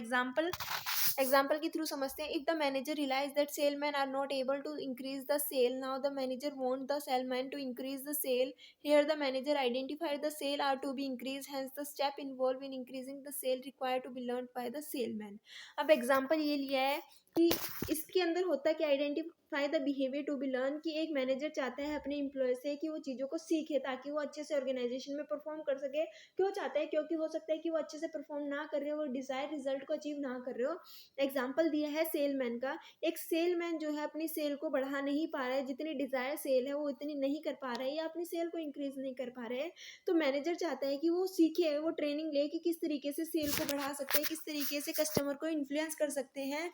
Speaker 1: एग्जाम्पल के थ्रू समझते हैं। If the manager realise that salesman are not able to increase the sale, now the manager want the salesman to increase the sale. Here the manager identified the sale are to be increased, hence the step involved in increasing the sale required to be learned by the salesman। अब example ये लिया है कि इसके अंदर होता कि identify the behaviour to be learn, कि एक मैनेजर चाहता है अपने एम्प्लॉय से कि वो चीज़ों को सीखे ताकि वो अच्छे से ऑर्गेनाइजेशन में परफॉर्म कर सके। क्यों चाहता है, क्योंकि हो सकता है कि वो अच्छे से परफॉर्म ना कर रहे हो, वो डिजायर रिजल्ट को अचीव ना कर रहे हो। एग्जाम्पल दिया है सेलमैन का। एक सेलमैन जो है अपनी सेल को बढ़ा नहीं पा रहा है, जितनी डिजायर सेल है वो इतनी नहीं कर पा रहा है, या अपनी सेल को इंक्रीज नहीं कर पा रहे हैं। तो मैनेजर चाहता है कि वो सीखे, वो ट्रेनिंग ले कि किस तरीके से सेल को बढ़ा सकते हैं, किस तरीके से कस्टमर को इन्फ्लुएंस कर सकते हैं।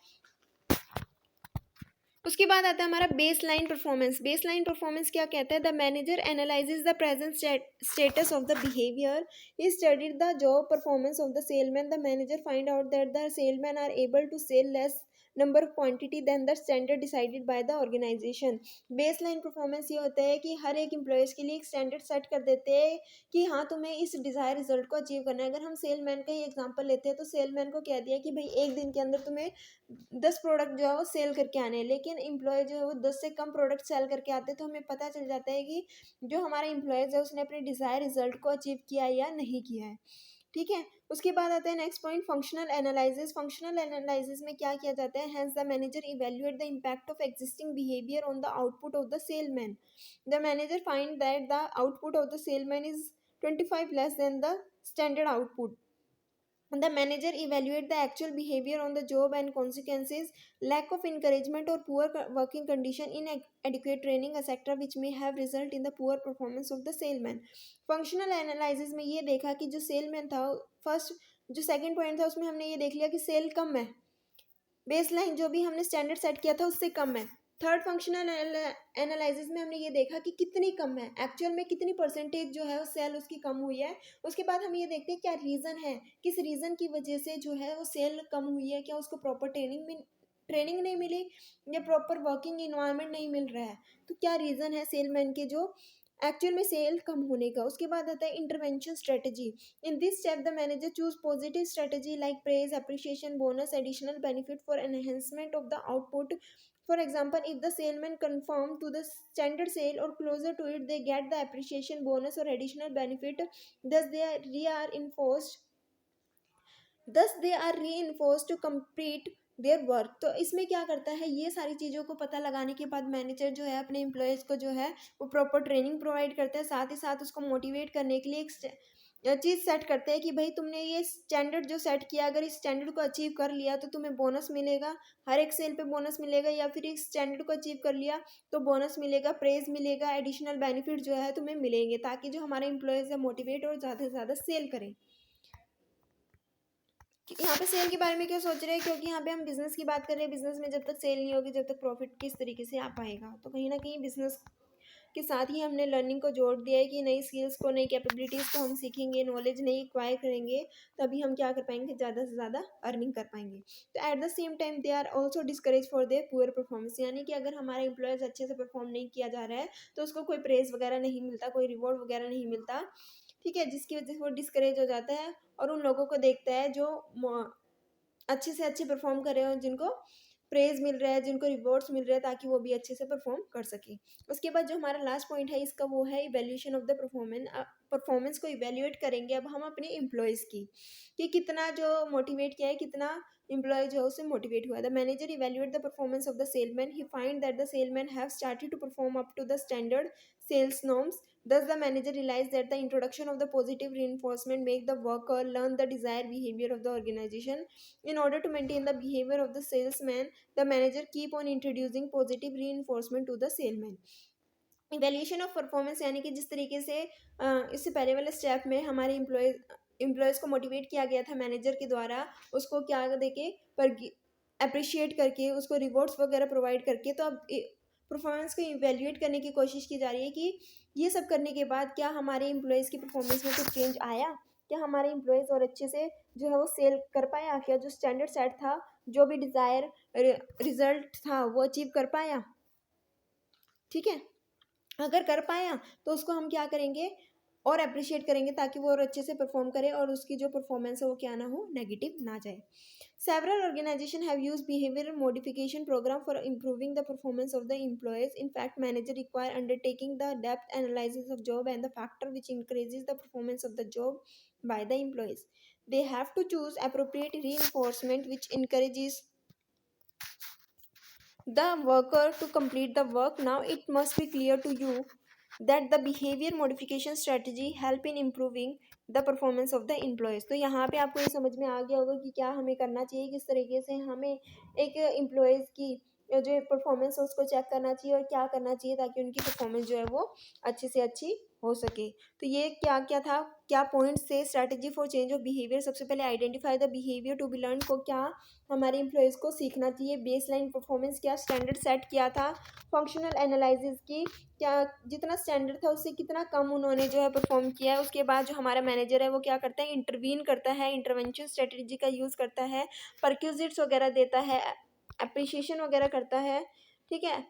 Speaker 1: उसके बाद आता है हमारा base line performance. Base line performance क्या कहता है, the manager analyses the present status of the behaviour, he studied the job performance of the salesman, the manager find out that the salesman are able to sell less number of quantity than the standard decided by the organisation. Base line performance ये होता है कि हर एक employees के लिए एक standard set कर देते हैं कि हाँ तुम्हें इस डिज़ायर रिजल्ट को अचीव करना है। अगर हम सेलमैन का ही एग्जांपल लेते हैं तो सेलमैन को कह दिया कि भाई एक दिन के अंदर तुम्हें 10 प्रोडक्ट जो है वो सेल करके आने हैं, लेकिन एम्प्लॉय जो है वो 10 से कम प्रोडक्ट सेल करके आते हैं, तो हमें पता चल जाता है कि जो हमारा एम्प्लॉयज़ है उसने अपने डिज़ायर रिजल्ट को अचीव किया या नहीं किया है। ठीक है, उसके बाद आता है next point functional analysis. Functional analysis में क्या किया जाता है, hence the manager evaluate the impact of existing behaviour on the output of the salesman. The manager find that the output of the salesman is 25 less than the standard output. The manager evaluate the actual behavior on the job and consequences, lack of encouragement or poor working condition, inadequate training etc which may have result in the poor performance of the salesman। functional analysis में ये देखा कि जो salesman था, first जो second point था उसमें हमने ये देख लिया कि सेल कम है, बेसलाइन जो भी हमने स्टैंडर्ड सेट किया था उससे कम है। थर्ड फंक्शनल एनालिसिस में हमने ये देखा कि कितनी कम है, एक्चुअल में कितनी परसेंटेज जो है वो सेल उसकी कम हुई है। उसके बाद हम ये देखते हैं क्या रीज़न है, किस रीज़न की वजह से जो है वो सेल कम हुई है, क्या उसको प्रॉपर ट्रेनिंग ट्रेनिंग नहीं मिली या प्रॉपर वर्किंग इन्वायरमेंट नहीं मिल रहा है। तो क्या रीज़न है सेलमैन के जो एक्चुअल में सेल कम होने का। उसके बाद आता है intervention strategy. In this step the manager choose positive strategy like praise, appreciation, bonus, additional benefit for enhancement of the output. For example, if the salesman conform to the standard sale or closer to it, they get the appreciation, bonus or additional benefit. Thus, they are reinforced to complete their work. तो इसमें क्या करता है, ये सारी चीज़ों को पता लगाने के बाद मैनेजर जो है अपने एम्प्लॉयज़ को जो है वो प्रॉपर ट्रेनिंग प्रोवाइड करता है, साथ ही साथ उसको मोटिवेट करने के लिए एक चीज़ सेट करते हैं कि भाई तुमने ये स्टैंडर्ड जो सेट किया, अगर इस स्टैंडर्ड को अचीव कर लिया तो तुम्हें बोनस मिलेगा, हर एक सेल पे बोनस मिलेगा, या फिर इस स्टैंडर्ड को अचीव कर लिया तो बोनस मिलेगा, प्रेज मिलेगा, एडिशनल बेनिफिट जो है तुम्हें मिलेंगे, ताकि जो हमारे एम्प्लॉयज़ है मोटिवेट और ज़्यादा से ज़्यादा सेल करें. यहाँ पे सेल के बारे में क्यों सोच रहे हैं, क्योंकि यहाँ पे हम बिजनेस की बात कर रहे हैं. बिजनेस में जब तक सेल नहीं होगी, जब तक प्रॉफिट किस तरीके से आ पाएगा. तो कहीं ना कहीं बिजनेस के साथ ही हमने लर्निंग को जोड़ दिया है कि नई स्किल्स को, नई कैपेबिलिटीज़ को हम सीखेंगे, नॉलेज नई एक्वायर करेंगे, तभी हम क्या कर पाएंगे, ज़्यादा से ज़्यादा अर्निंग कर पाएंगे. तो at the same time they are also discourage for their poor performance. यानी कि अगर हमारा एम्प्लॉयज़ अच्छे से परफॉर्म नहीं किया जा रहा है तो उसको कोई प्रेज वगैरह नहीं मिलता, कोई रिवॉर्ड वगैरह नहीं मिलता. ठीक है, जिसकी वजह से वो डिस्करेज हो जाता है और उन लोगों को देखता है जो अच्छे से अच्छे परफॉर्म कर रहे हो, जिनको प्रेज मिल रहा है, जिनको रिवॉर्ड्स मिल रहे हैं, ताकि वो भी अच्छे से परफॉर्म कर सके. उसके बाद जो हमारा लास्ट पॉइंट है इसका, वो है इवेल्यूशन ऑफ द परफॉर्मेंस को इवेल्यूएट करेंगे अब हम अपने एम्प्लॉयज़ की, कि कितना जो मोटिवेट किया है, कितना एम्प्लॉय जो है उससे मोटिवेट हुआ है. The manager evaluate the performance of the salesman. He find that the salesman have started to perform up to the standard sales norms. Thus, the manager realized that the introduction of the positive reinforcement make the worker learn the desired behavior of the organization. In order to maintain the behavior of the salesman, the manager keep on introducing positive reinforcement to the salesman. Evaluation of performance यानी कि जिस तरीके से इससे पहले वाले step में हमारे एम्प्लॉयज़ को मोटिवेट किया गया था मैनेजर के द्वारा, उसको क्या देके पर अप्रिशिएट करके, उसको रिवॉर्ड्स वगैरह प्रोवाइड करके, तो अब परफॉर्मेंस को इवेल्यूएट करने की कोशिश की जा रही है कि ये सब करने के बाद क्या हमारे एम्प्लॉयज़ की परफॉर्मेंस में कुछ चेंज आया, क्या हमारे एम्प्लॉयज़ और अच्छे से जो है वो सेल कर पाया, क्या जो स्टैंडर्ड सेट था, जो भी डिज़ायर रिजल्ट था वो अचीव कर पाया. ठीक है, अगर कर पाया तो उसको हम क्या करेंगे और अप्रिशिएट करेंगे, ताकि वो और अच्छे से परफॉर्म करे और उसकी जो परफॉर्मेंस है वो क्या ना हो, नेगेटिव ना जाए. Several organizations have used behavioral modification program for improving the performance of the employees. In fact, manager require undertaking the depth analysis of job and the factor which increases the performance of the job by the employees. They have to choose appropriate reinforcement which encourages the worker to complete the work. Now it must be clear to you that the behavior modification strategy help in improving the performance of the employees. तो यहाँ पे आपको ये समझ में आ गया होगा कि क्या हमें करना चाहिए, किस तरीके से हमें एक एम्प्लॉयज़ की जो परफॉर्मेंस है उसको चेक करना चाहिए और क्या करना चाहिए ताकि उनकी परफॉर्मेंस जो है वो अच्छी से अच्छी हो सके. तो ये क्या क्या था, क्या पॉइंट्स थे. Strategy for change of behaviour, सबसे पहले identify the behaviour to be learn, को क्या हमारे एम्प्लॉयज़ को सीखना चाहिए. बेस लाइन परफॉर्मेंस, क्या स्टैंडर्ड सेट किया था. फंक्शनल एनालिसिस की, क्या जितना स्टैंडर्ड था उससे कितना कम उन्होंने जो है परफॉर्म किया है. उसके बाद जो हमारा मैनेजर है वो क्या करता है, इंटरवीन करता है, इंटरवेंशन स्ट्रेटजी का यूज़ करता है, परक्यूजिट्स वगैरह देता है, अप्रिशिएशन वगैरह करता है. ठीक है,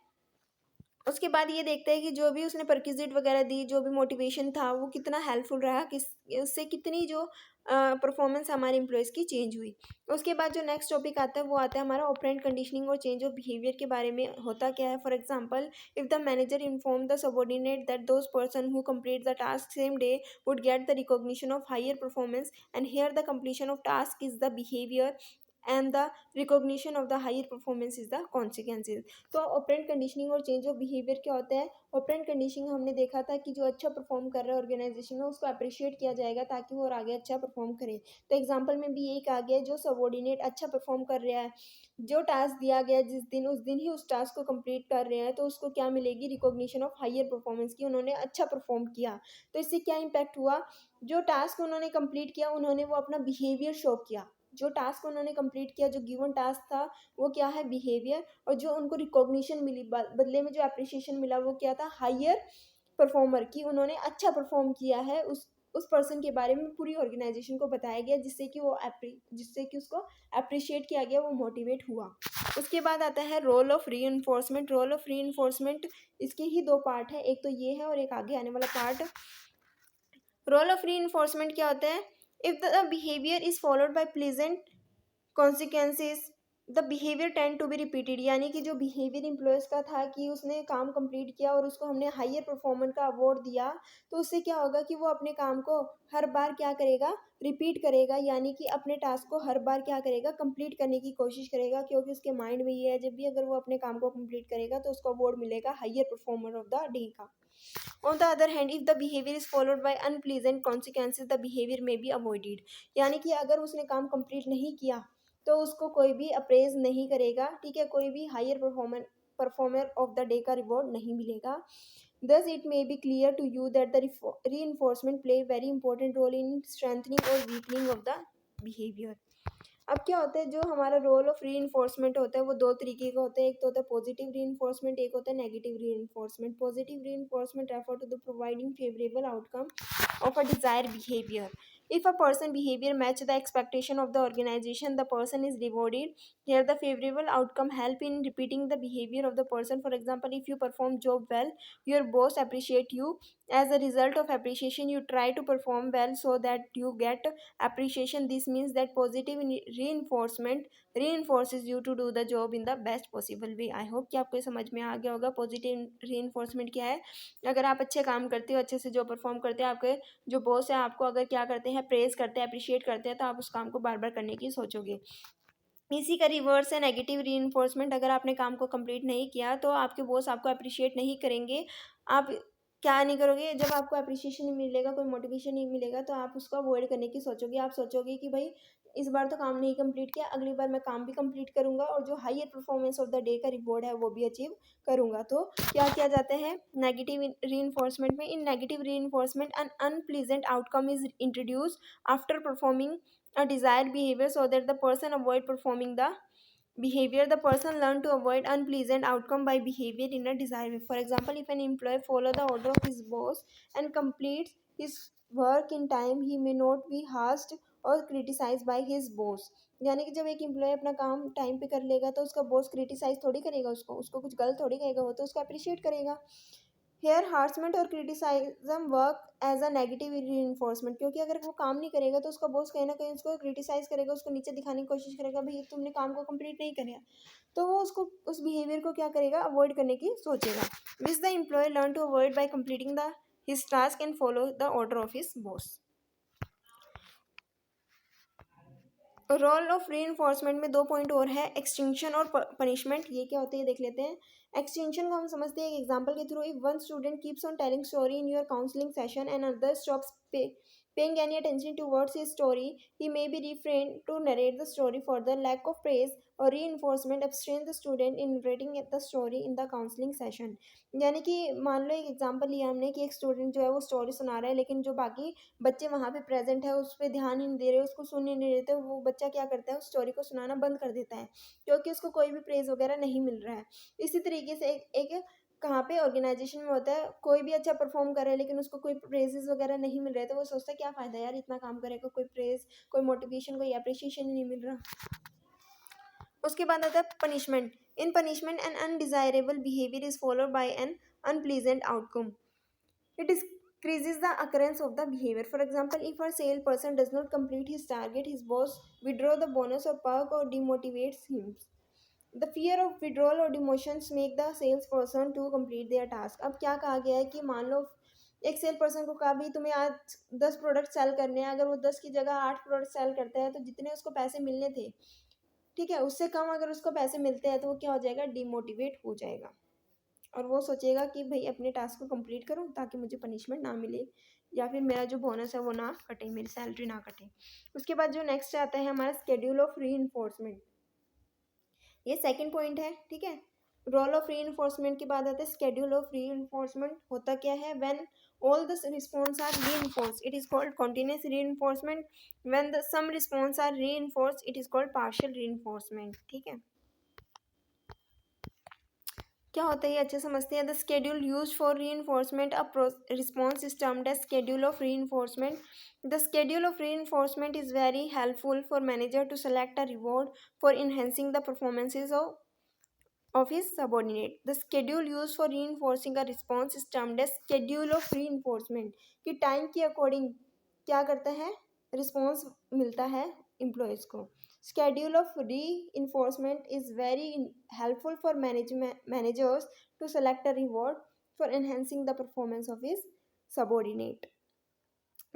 Speaker 1: उसके बाद ये देखते हैं कि जो भी उसने परक्यूजिट वगैरह दी, जो भी मोटिवेशन था वो कितना हेल्पफुल रहा, किस उससे कितनी जो परफॉर्मेंस हमारे एम्प्लॉयज़ की चेंज हुई. उसके बाद जो नेक्स्ट टॉपिक आता है वो आता है हमारा ऑपरेंट कंडीशनिंग और चेंज ऑफ बिहेवियर के बारे में. होता क्या है, for example if the manager inform the subordinate that those person who complete the task same day would get the recognition of higher performance, and here the completion of task is the behaviour and the recognition of the higher performance is the consequences. तो operant conditioning और change of behaviour क्या होता है. Operant conditioning हमने देखा था कि जो अच्छा परफॉर्म कर रहा है ऑर्गेनाइजेशन में उसको अप्रिशिएट किया जाएगा ताकि वो और आगे अच्छा परफॉर्म करे. तो एग्जांपल में भी यही कहा गया है, जो सबऑर्डिनेट अच्छा परफॉर्म कर रहा है, जो टास्क दिया गया जिस दिन उस दिन ही उस टास्क को कंप्लीट कर रहे हैं, तो उसको क्या मिलेगी, रिकॉग्निशन ऑफ हायर परफॉर्मेंस की, उन्होंने अच्छा परफॉर्म किया. तो इससे क्या इम्पैक्ट हुआ, जो टास्क उन्होंने कंप्लीट किया उन्होंने वो अपना बिहेवियर शो किया. जो टास्क उन्होंने कंप्लीट किया, जो गिवन टास्क था वो क्या है, बिहेवियर. और जो उनको रिकॉग्निशन मिली, बदले में जो अप्रिशिएशन मिला वो क्या था, हायर परफॉर्मर की, उन्होंने अच्छा परफॉर्म किया है उस उस पर्सन के बारे में पूरी ऑर्गेनाइजेशन को बताया गया, जिससे कि उसको अप्रिशिएट किया गया, वो मोटिवेट हुआ। उसके बाद आता है role of reinforcement. Role of reinforcement, इसके ही दो पार्ट है, एक तो ये है और एक आगे आने वाला part. Role of reinforcement क्या होता है? If the behaviour is followed by pleasant consequences the behaviour tend to be repeated. यानी कि जो बिहेवियर एम्प्लॉयज़ का था कि उसने काम कंप्लीट किया और उसको हमने हायर परफॉर्मेंस का अवार्ड दिया, तो उससे क्या होगा कि वो अपने काम को हर बार क्या करेगा, रिपीट करेगा। यानी कि अपने टास्क को हर बार क्या करेगा, कंप्लीट करने की कोशिश करेगा, क्योंकि उसके माइंड में ये है जब भी अगर वो अपने काम को कंप्लीट करेगा तो उसको अवार्ड मिलेगा higher performer of the day का। On the other hand, if the behavior is followed by unpleasant consequences, the behavior may be avoided। यानी कि अगर उसने काम कंप्लीट नहीं किया तो उसको कोई भी अप्रेज नहीं करेगा, ठीक है, कोई भी higher performer of the day का रिवॉर्ड नहीं मिलेगा। Thus, it may be clear to you that the reinforcement play a very important role in strengthening or weakening of the behavior। अब क्या होता है, जो हमारा रोल ऑफ री इन्फोर्समेंट होता है वो दो तरीके का होता है। एक तो होता है पॉजिटिव री इन्फोर्समेंट, एक होता है negative reinforcement. Positive reinforcement refer to the providing favourable outcome of a desired behavior. If a person behavior match the expectation of the organization, the person is rewarded. Here the favorable outcome help in repeating the behavior of the person. For example, if you perform job well, your boss appreciate you. As a result of appreciation, you try to perform well so that you get appreciation. This means that positive reinforcement reinforces you to do the job in the best possible way. I hope कि आपको समझ में आ गया होगा positive reinforcement क्या है। अगर आप अच्छे काम करते हो, अच्छे से जो परफॉर्म करते हैं, आपके जो बॉस है आपको अगर क्या करते हैं, प्रेज करते हैं, अप्रिशिएट करते हैं, तो आप उस काम को बार बार करने की सोचोगे। इसी का रिवर्स है नेगेटिव रीइंफोर्समेंट। अगर आपने काम को कंप्लीट नहीं किया तो आपके बॉस आपको अप्रिशिएट नहीं करेंगे। आप क्या नहीं करोगे, जब आपको अप्रिशिएशन नहीं मिलेगा, कोई मोटिवेशन नहीं मिलेगा, तो आप उसको अवॉइड करने की सोचोगे। आप सोचोगे कि भाई इस बार तो काम नहीं कंप्लीट किया, अगली बार मैं काम भी कंप्लीट करूंगा और जो higher performance of the day का रिवॉर्ड है वो भी अचीव करूंगा। तो क्या किया जाता है नेगेटिव रीइंफोर्समेंट में? In negative reinforcement an unpleasant outcome is introduce after performing a desired behavior so that the person avoid performing the behavior. The person learn to avoid unpleasant outcome by behavior in a desired way. For example, if an employee follow the order of his boss and completes his work in time, he may not be harassed और criticise by his boss. यानी कि जब एक employ अपना काम time पे कर लेगा तो उसका बॉस क्रिटिसाइज थोड़ी करेगा, उसको कुछ गलत थोड़ी कहेगा, वो तो उसको अप्रिशिएट करेगा। हेयर हार्समेंट और criticism work as a negative reinforcement, क्योंकि अगर वो काम नहीं करेगा तो उसका बॉस कहीं ना कहीं उसको क्रिटिसाइज करेगा, उसको नीचे दिखाने की कोशिश करेगा, भाई तुमने काम को कंप्लीट नहीं किया, तो वो उसको उस बिहेवियर को क्या करेगा, अवॉइड करने की सोचेगा। Which the employ learn to avoid by completing the his task and follow the order of his boss. Role of re में दो पॉइंट और है, एक्सटिंक्शन और पनिशमेंट। ये क्या होते हैं देख लेते हैं। एक्सटिंक्शन को हम समझते हैं एक एग्जांपल के through. If one student keeps on telling story in your counselling session and other stops paying any attention towards his story, he may be refrained to narrate the story further. Lack of praise और reinforcement abstain the student in narrating the story in the counseling session। यानी कि मान लो एक example लिया हमने कि एक student जो है वो स्टोरी सुना रहा है, लेकिन जो बाकी बच्चे वहाँ पे प्रेजेंट है उस पर ध्यान ही नहीं दे रहे, उसको सुनने नहीं देते, वो बच्चा क्या करता है, उस स्टोरी को सुनाना बंद कर देता है, क्योंकि उसको कोई भी प्रेज वगैरह नहीं मिल रहा है। इसी तरीके से एक कहाँ पे ऑर्गेनाइजेशन में होता है, कोई भी अच्छा परफॉर्म कर रहा है लेकिन उसको कोई प्रेजेस वगैरह नहीं मिल रहे, तो वो सोचता है क्या फ़ायदा यार, इतना काम करेगा, कोई प्रेज, कोई मोटिवेशन, कोई अप्रिशिएशन ही नहीं मिल रहा। उसके बाद आता है punishment. In punishment an undesirable behaviour is followed by an unpleasant outcome. It increases the occurrence of the behavior. For example, if a salesperson does not complete his target, his boss withdraw the bonus or perk or demotivates him. The fear of withdrawal or demotions make the salesperson to complete their task। अब क्या कहा गया है कि मान लो एक cell person को कहा भी तुम्हें आज 10 प्रोडक्ट सेल करने हैं, अगर वो 10 की जगह 8 प्रोडक्ट सेल करता है तो जितने उसको पैसे मिलने थे, ठीक है, उससे कम अगर उसको पैसे मिलते हैं तो वो क्या हो जाएगा, डिमोटिवेट हो जाएगा और वो सोचेगा कि भाई अपने टास्क को कंप्लीट करूं ताकि मुझे पनिशमेंट ना मिले या फिर मेरा जो बोनस है वो ना कटे, मेरी सैलरी ना कटे। उसके बाद जो नेक्स्ट आता है हमारा स्केड्यूल ऑफ री, ये सेकंड पॉइंट है, ठीक है। रोल ऑफ री के बाद आता है स्केड्यूल ऑफ री। होता क्या है, when all the response are re it is called continuous re. When the some response are re it is called partial re. ठीक है, क्या होता है ये अच्छे समझते हैं। The schedule use for reinforcement a response is termed as schedule of reinforcement. The schedule of reinforcement is very helpful for manager to select a reward for enhancing the performances of his subordinate. The schedule used for reinforcing a response is termed as schedule of reinforcement. कि time के according क्या करता है, response मिलता है employees को। Schedule of reinforcement is very helpful for managers to select a reward for enhancing the performance of his subordinate.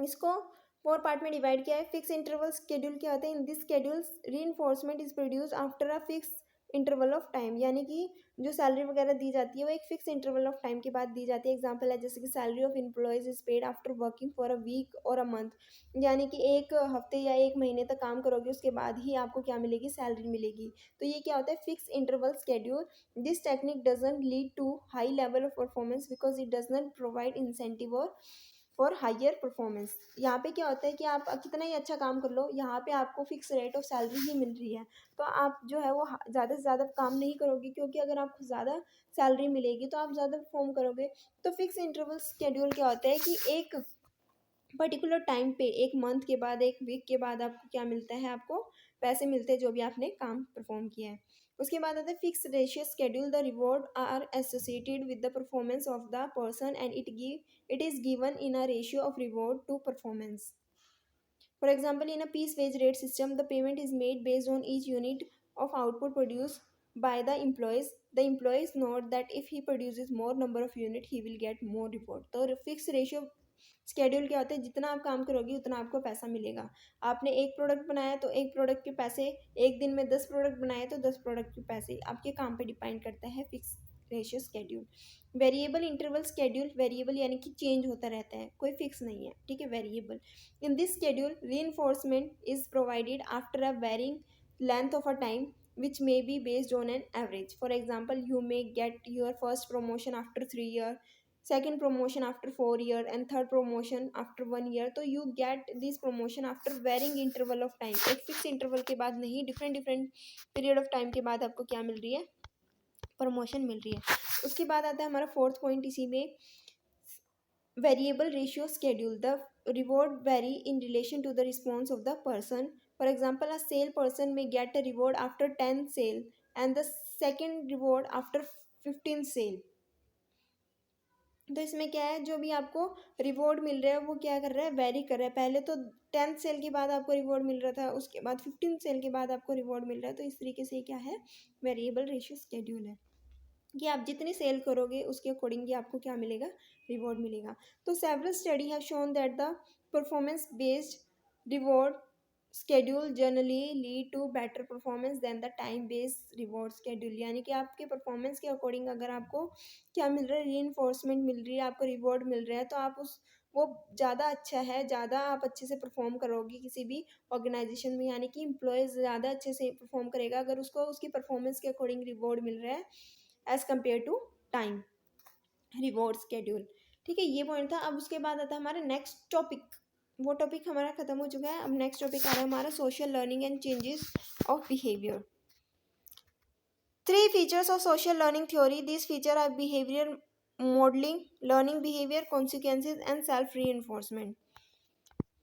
Speaker 1: इसको four part में डिवाइड किया है। फिक्स इंटरवल स्केड्यूल क्या होता है, in this schedules reinforcement is produce after a fix interval of time, यानी कि जो सैलरी वगैरह दी जाती है वो एक फिक्स इंटरवल ऑफ टाइम के बाद दी जाती है। एग्जांपल है जैसे कि salary of employs is paid after working for a week और अ मंथ, यानी कि एक हफ्ते या एक महीने तक काम करोगे उसके बाद ही आपको क्या मिलेगी, सैलरी मिलेगी। तो ये क्या होता है, fix interval schedule. This technique doesn't lead to high level of performance because it does not provide incentive और फॉर हायर परफॉर्मेंस। यहाँ पे क्या होता है कि आप कितना ही अच्छा काम कर लो, यहाँ पे आपको फिक्स रेट ऑफ सैलरी ही मिल रही है, तो आप जो है वो ज़्यादा से ज़्यादा काम नहीं करोगे, क्योंकि अगर आपको ज़्यादा सैलरी मिलेगी तो आप ज़्यादा परफॉर्म करोगे। तो फिक्स इंटरवल शेड्यूल क्या होता है कि एक पर्टिकुलर टाइम पे, एक मंथ के बाद, एक वीक के बाद आपको क्या मिलता है, आपको पैसे मिलते हैं जो भी आपने काम परफॉर्म किया है। उसके बाद आता है fix ratio schedule. The reward are associated with the performance of the person and it is given in a ratio of reward to performance. For example, in a piece wage rate system, the payment is made based on each unit of output produced by the employees. The employees note that if he produces more number of unit, he will get more reward. तो fix ratio schedule क्या होता है, जितना आप काम करोगे उतना आपको पैसा मिलेगा। आपने एक प्रोडक्ट बनाया तो एक प्रोडक्ट के पैसे, एक दिन में 10 प्रोडक्ट बनाए तो 10 प्रोडक्ट के पैसे, आपके काम पे डिपेंड करता है fix ratio schedule. Variable interval schedule, variable यानी कि चेंज होता रहता है, कोई फिक्स नहीं है, ठीक है, variable. In this schedule, reinforcement is provided after a varying length of a time, which may be based on an average. For example, you may get your first promotion after 3 years, second promotion after 4 years, and third promotion after 1 year. तो you get this promotion after varying interval of time. एक fix interval के बाद नहीं, different different period of time के बाद आपको क्या मिल रही है, प्रमोशन मिल रही है। उसके बाद आता है हमारा फोर्थ पॉइंट इसी में, variable ratio schedule. The reward vary in relation to the response of the person. For example, a sale person may get a reward after 10 sale and the second reward after 15 sale. तो इसमें क्या है, जो भी आपको reward मिल रहा है वो क्या कर रहा है, वेरी कर रहा है। पहले तो 10 सेल के बाद आपको रिवॉर्ड मिल रहा था, उसके बाद 15 सेल के बाद आपको रिवॉर्ड मिल रहा है। तो इस तरीके से क्या है, वेरिएबल रेशियो स्केड्यूल है कि आप जितनी सेल करोगे उसके अकॉर्डिंग ही आपको क्या मिलेगा, रिवॉर्ड मिलेगा। तो several study have shown that the performance based reward schedule generally lead to better performance than the time based reward schedule, यानी कि आपके परफॉर्मेंस के अकॉर्डिंग अगर आपको क्या मिल रहा है, रीइंफोर्समेंट मिल रही है, आपको रिवॉर्ड मिल रहा है, तो आप उस वो ज़्यादा अच्छा है, ज़्यादा आप अच्छे से परफॉर्म करोगे किसी भी ऑर्गेनाइजेशन में, यानी कि एम्प्लॉयज़ ज़्यादा अच्छे से परफॉर्म करेगा अगर उसको उसकी परफॉर्मेंस के अकॉर्डिंग रिवॉर्ड मिल रहा है as compare to time reward schedule. ठीक है, ये पॉइंट था। अब उसके बाद आता है हमारा नेक्स्ट टॉपिक, वो टॉपिक हमारा खत्म हो चुका है। अब नेक्स्ट टॉपिक आ रहा है हमारा social learning and changes of behaviour. Three features of social learning theory, this feature are behaviour modelling, learning behaviour, consequences and self री एनफोर्समेंट।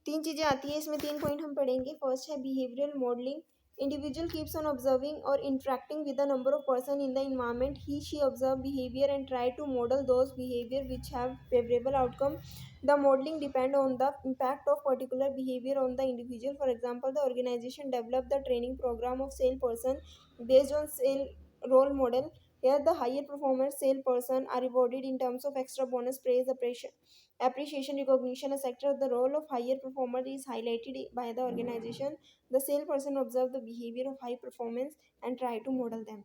Speaker 1: तीन चीज़ें आती हैं इसमें, तीन पॉइंट हम पढ़ेंगे। फर्स्ट है behavioural modelling. Individual keeps on observing or interacting with a number of person in the environment. He/she observe behavior and try to model those behavior which have favorable outcome. The modeling depend on the impact of particular behavior on the individual. For example, the organization developed the training program of salesperson based on sale role model. Here, the higher performer salesperson are rewarded in terms of extra bonus, praise, appreciation, recognition, etc. The role of higher performer is highlighted by the organization. The salesperson observe the behavior of high performance and try to model them.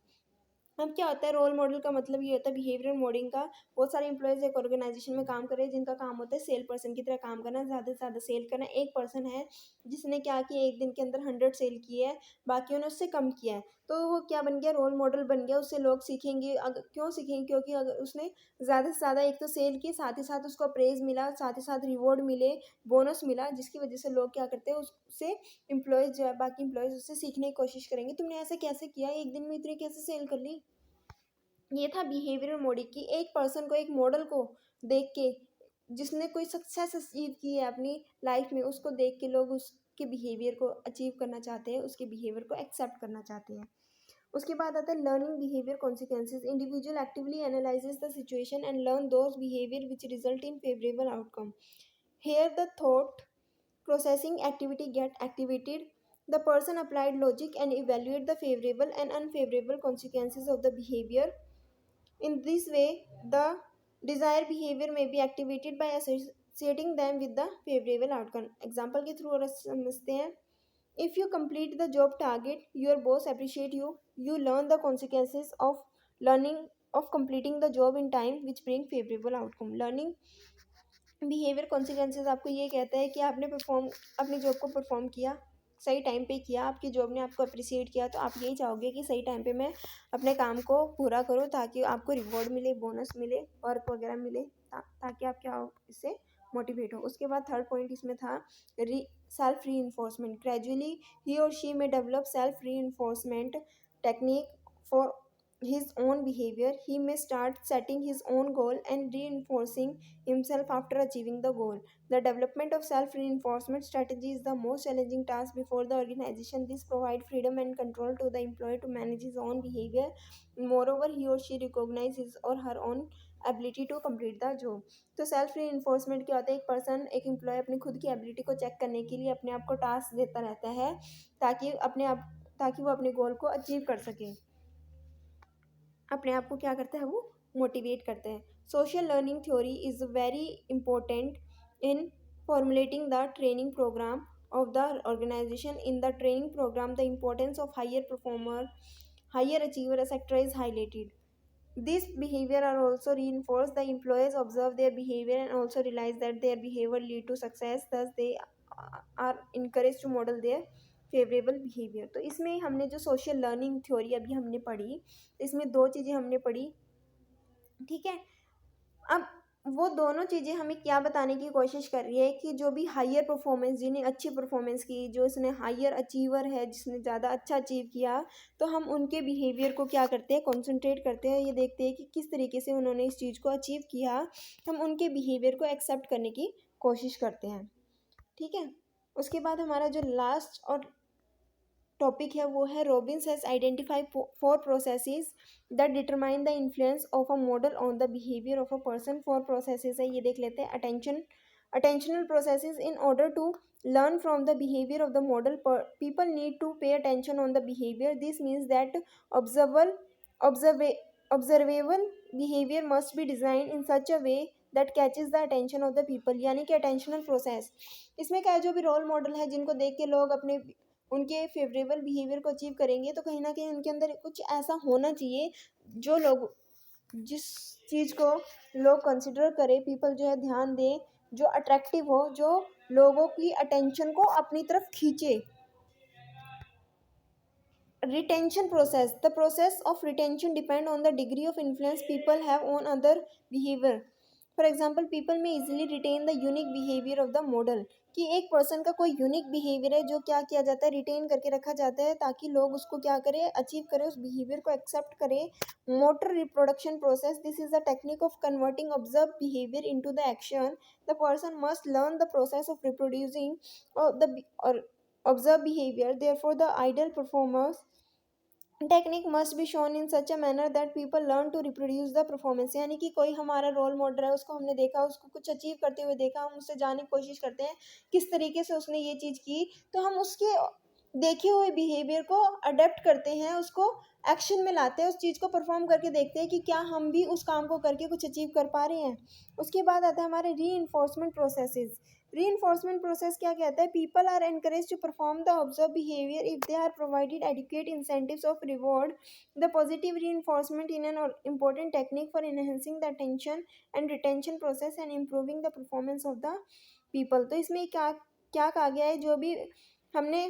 Speaker 1: अब क्या होता है, role model का मतलब ये होता है behavioural modelling का। बहुत सारे इंप्लॉयज एक ऑर्गेनाइजेशन में काम कर रहे हैं जिनका काम होता है सेल पर्सन की तरह काम करना, ज़्यादा से ज़्यादा सेल करना। एक पर्सन है जिसने क्या किया, एक दिन के अंदर 100 सेल किए है, बाकियों ने उससे कम किया है, तो वो क्या बन गया, रोल मॉडल बन गया। उससे लोग सीखेंगे। अगर क्यों सीखेंगे, क्योंकि अगर उसने ज़्यादा से ज़्यादा एक तो सेल की, साथ ही साथ उसको प्रेज मिला, साथ ही साथ रिवॉर्ड मिले, बोनस मिला, जिसकी वजह से लोग क्या करते हैं, उससे एम्प्लॉयज़ जो है, बाकी एम्प्लॉयज़ उससे सीखने की कोशिश करेंगे। तुमने ऐसे कैसे किया, एक दिन में इतनी कैसे सेल कर ली। ये था बिहेवियरल मॉडल की एक पर्सन को, एक मॉडल को देख के, जिसने कोई सक्सेस अचीव की है अपनी लाइफ में, उसको देख के लोग उसके बिहेवियर को अचीव करना चाहते हैं, उसके बिहेवियर को एक्सेप्ट करना चाहते हैं। उसके बाद आता है learning behaviour consequences. Individual actively analyses the situation and learn those behaviour which result in favourable outcome. Here the thought processing activity get activated. The person applied logic and evaluate the favorable and unfavorable consequences of the behavior. In this way, the desired behavior may be activated by associating them with the favorable outcome. Example के through और समझते हैं। If you complete the job target, your boss appreciate you. You learn the consequences of learning of completing the job in time, which bring favorable outcome. Learning behaviour consequences आपको ये कहता है कि आपने अपनी जॉब को परफॉर्म किया, सही टाइम पे किया, आपकी जॉब ने आपको अप्रिसिएट किया, तो आप यही चाहोगे कि सही टाइम पे मैं अपने काम को पूरा करूँ ताकि आपको रिवॉर्ड मिले, बोनस मिले, वर्क वगैरह मिले, ताकि आप क्या हो, इससे मोटिवेट हो। उसके बाद थर्ड पॉइंट इसमें था सेल्फ री इन्फोर्समेंट। ग्रेजुअली ही और शी में डेवलप सेल्फ री enforcement technique for his own behavior. He may start setting his own goal and reinforcing himself after achieving the goal. The development of self reinforcement strategy is the most challenging task before the organization. This provides freedom and control to the employee to manage his own behavior. Moreover, he or she recognizes his or her own ability to complete the job. तो self reinforcement क्या होता है, एक person, एक employ अपनी खुद की ability को चेक करने के लिए अपने आप को टास्क देता रहता है ताकि वो अपने गोल को अचीव कर सके, अपने आप को क्या करता है, वो मोटिवेट करते हैं। Social learning theory is very important in formulating the training programme of the organization. In the training program, the importance of higher achiever etc. is highlighted. This behavior are also reinforced. The employees observe their behavior and also realize that their behavior lead to success. Thus, they are encouraged to model their favourable behaviour. तो इसमें हमने जो social learning theory अभी हमने पढ़ी, इसमें दो चीज़ें हमने पढ़ी, ठीक है। अब वो दोनों चीज़ें हमें क्या बताने की कोशिश कर रही है कि जो भी हायर परफॉर्मेंस, जिन्हें अच्छी परफॉर्मेंस की, जो इसने हायर अचीवर है, जिसने ज़्यादा अच्छा अचीव किया, तो हम उनके बिहेवियर को क्या करते हैं, कॉन्सेंट्रेट करते हैं, ये देखते हैं कि किस तरीके से उन्होंने इस चीज़ को अचीव किया, हम उनके बिहेवियर को एक्सेप्ट करने की कोशिश करते हैं, ठीक है। उसके बाद हमारा जो लास्ट और टॉपिक है वो है Robbins has identify 4 processes that determine the influence of a model on the behaviour of a person. 4 processes है, ये देख लेते हैं। Attentional processes. In order to learn from the behavior of the model, people need to pay attention on the behavior. This means that observa- observable behavior must be designed in such a way that catches the attention of the people। यानी कि attentional process, इसमें क्या है, जो भी role model है जिनको देख के लोग अपने उनके फेवरेबल बिहेवियर को अचीव करेंगे, तो कहीं ना कहीं उनके अंदर कुछ ऐसा होना चाहिए जो लोग, जिस चीज़ को लोग कंसिडर करें, पीपल जो है ध्यान दें, जो अट्रैक्टिव हो, जो लोगों की अटेंशन को अपनी तरफ खींचे। Retention process. The process of retention depend on the degree of influence people have on other behaviour. For example, people may easily retain the unique behaviour of the model, कि एक पर्सन का कोई unique behaviour है जो क्या किया जाता है, रिटेन करके रखा जाता है ताकि लोग उसको क्या करें, अचीव करें, उस बिहेवियर को एक्सेप्ट करें। Motor reproduction process. This is the technique of converting observe behaviour into the action. The person must learn the process of reproducing और observe behavior. Therefore, the ideal performers technique must be shown in such a manner that people learn to reproduce the performance. यानी कि कोई हमारा role model है, उसको हमने देखा, उसको कुछ अचीव करते हुए देखा, हम उससे जानने की कोशिश करते हैं किस तरीके से उसने ये चीज़ की, तो हम उसके देखे हुए बिहेवियर को अडेप्ट करते हैं, उसको एक्शन में लाते हैं, उस चीज़ को परफॉर्म करके देखते हैं कि क्या हम भी उस काम को करके कुछ अचीव कर पा रहे हैं। उसके बाद आता है हमारे री इन्फोर्समेंट प्रोसेसेस। रीइंफोर्समेंट प्रोसेस क्या कहता है, people are encourage to perform the observe behaviour if they are provided adequate incentives of reward. The positive reinforcement in an important technique for enhancing the attention and retention process and improving the performance of the people। तो इसमें क्या क्या कहा गया है, जो भी हमने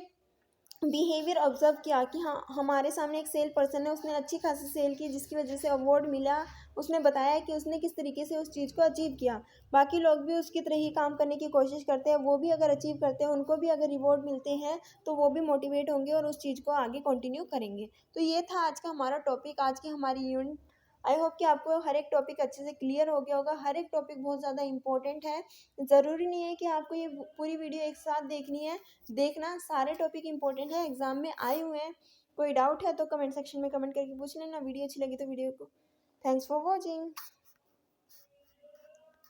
Speaker 1: बिहेवियर ऑब्जर्व किया कि हाँ, हमारे सामने एक सेल पर्सन है, उसने अच्छी खासी सेल की जिसकी वजह से अवार्ड मिला, उसने बताया कि उसने किस तरीके से उस चीज़ को अचीव किया, बाकी लोग भी उसकी तरह ही काम करने की कोशिश करते हैं, वो भी अगर अचीव करते हैं, उनको भी अगर रिवॉर्ड मिलते हैं, तो वो भी मोटिवेट होंगे और उस चीज़ को आगे कंटिन्यू करेंगे। तो ये था आज का हमारा टॉपिक, आज की हमारी यूनिट। आई होप कि आपको हर एक टॉपिक अच्छे से क्लियर हो गया होगा। हर एक टॉपिक बहुत ज़्यादा इंपॉर्टेंट है, ज़रूरी नहीं है कि आपको ये पूरी वीडियो एक साथ देखनी है। देखना, सारे टॉपिक इंपॉर्टेंट है, एग्जाम में आए हुए हैं। कोई डाउट है तो कमेंट सेक्शन में कमेंट करके पूछ लेना। वीडियो अच्छी लगी तो वीडियो को थैंक्स फॉर वॉचिंग।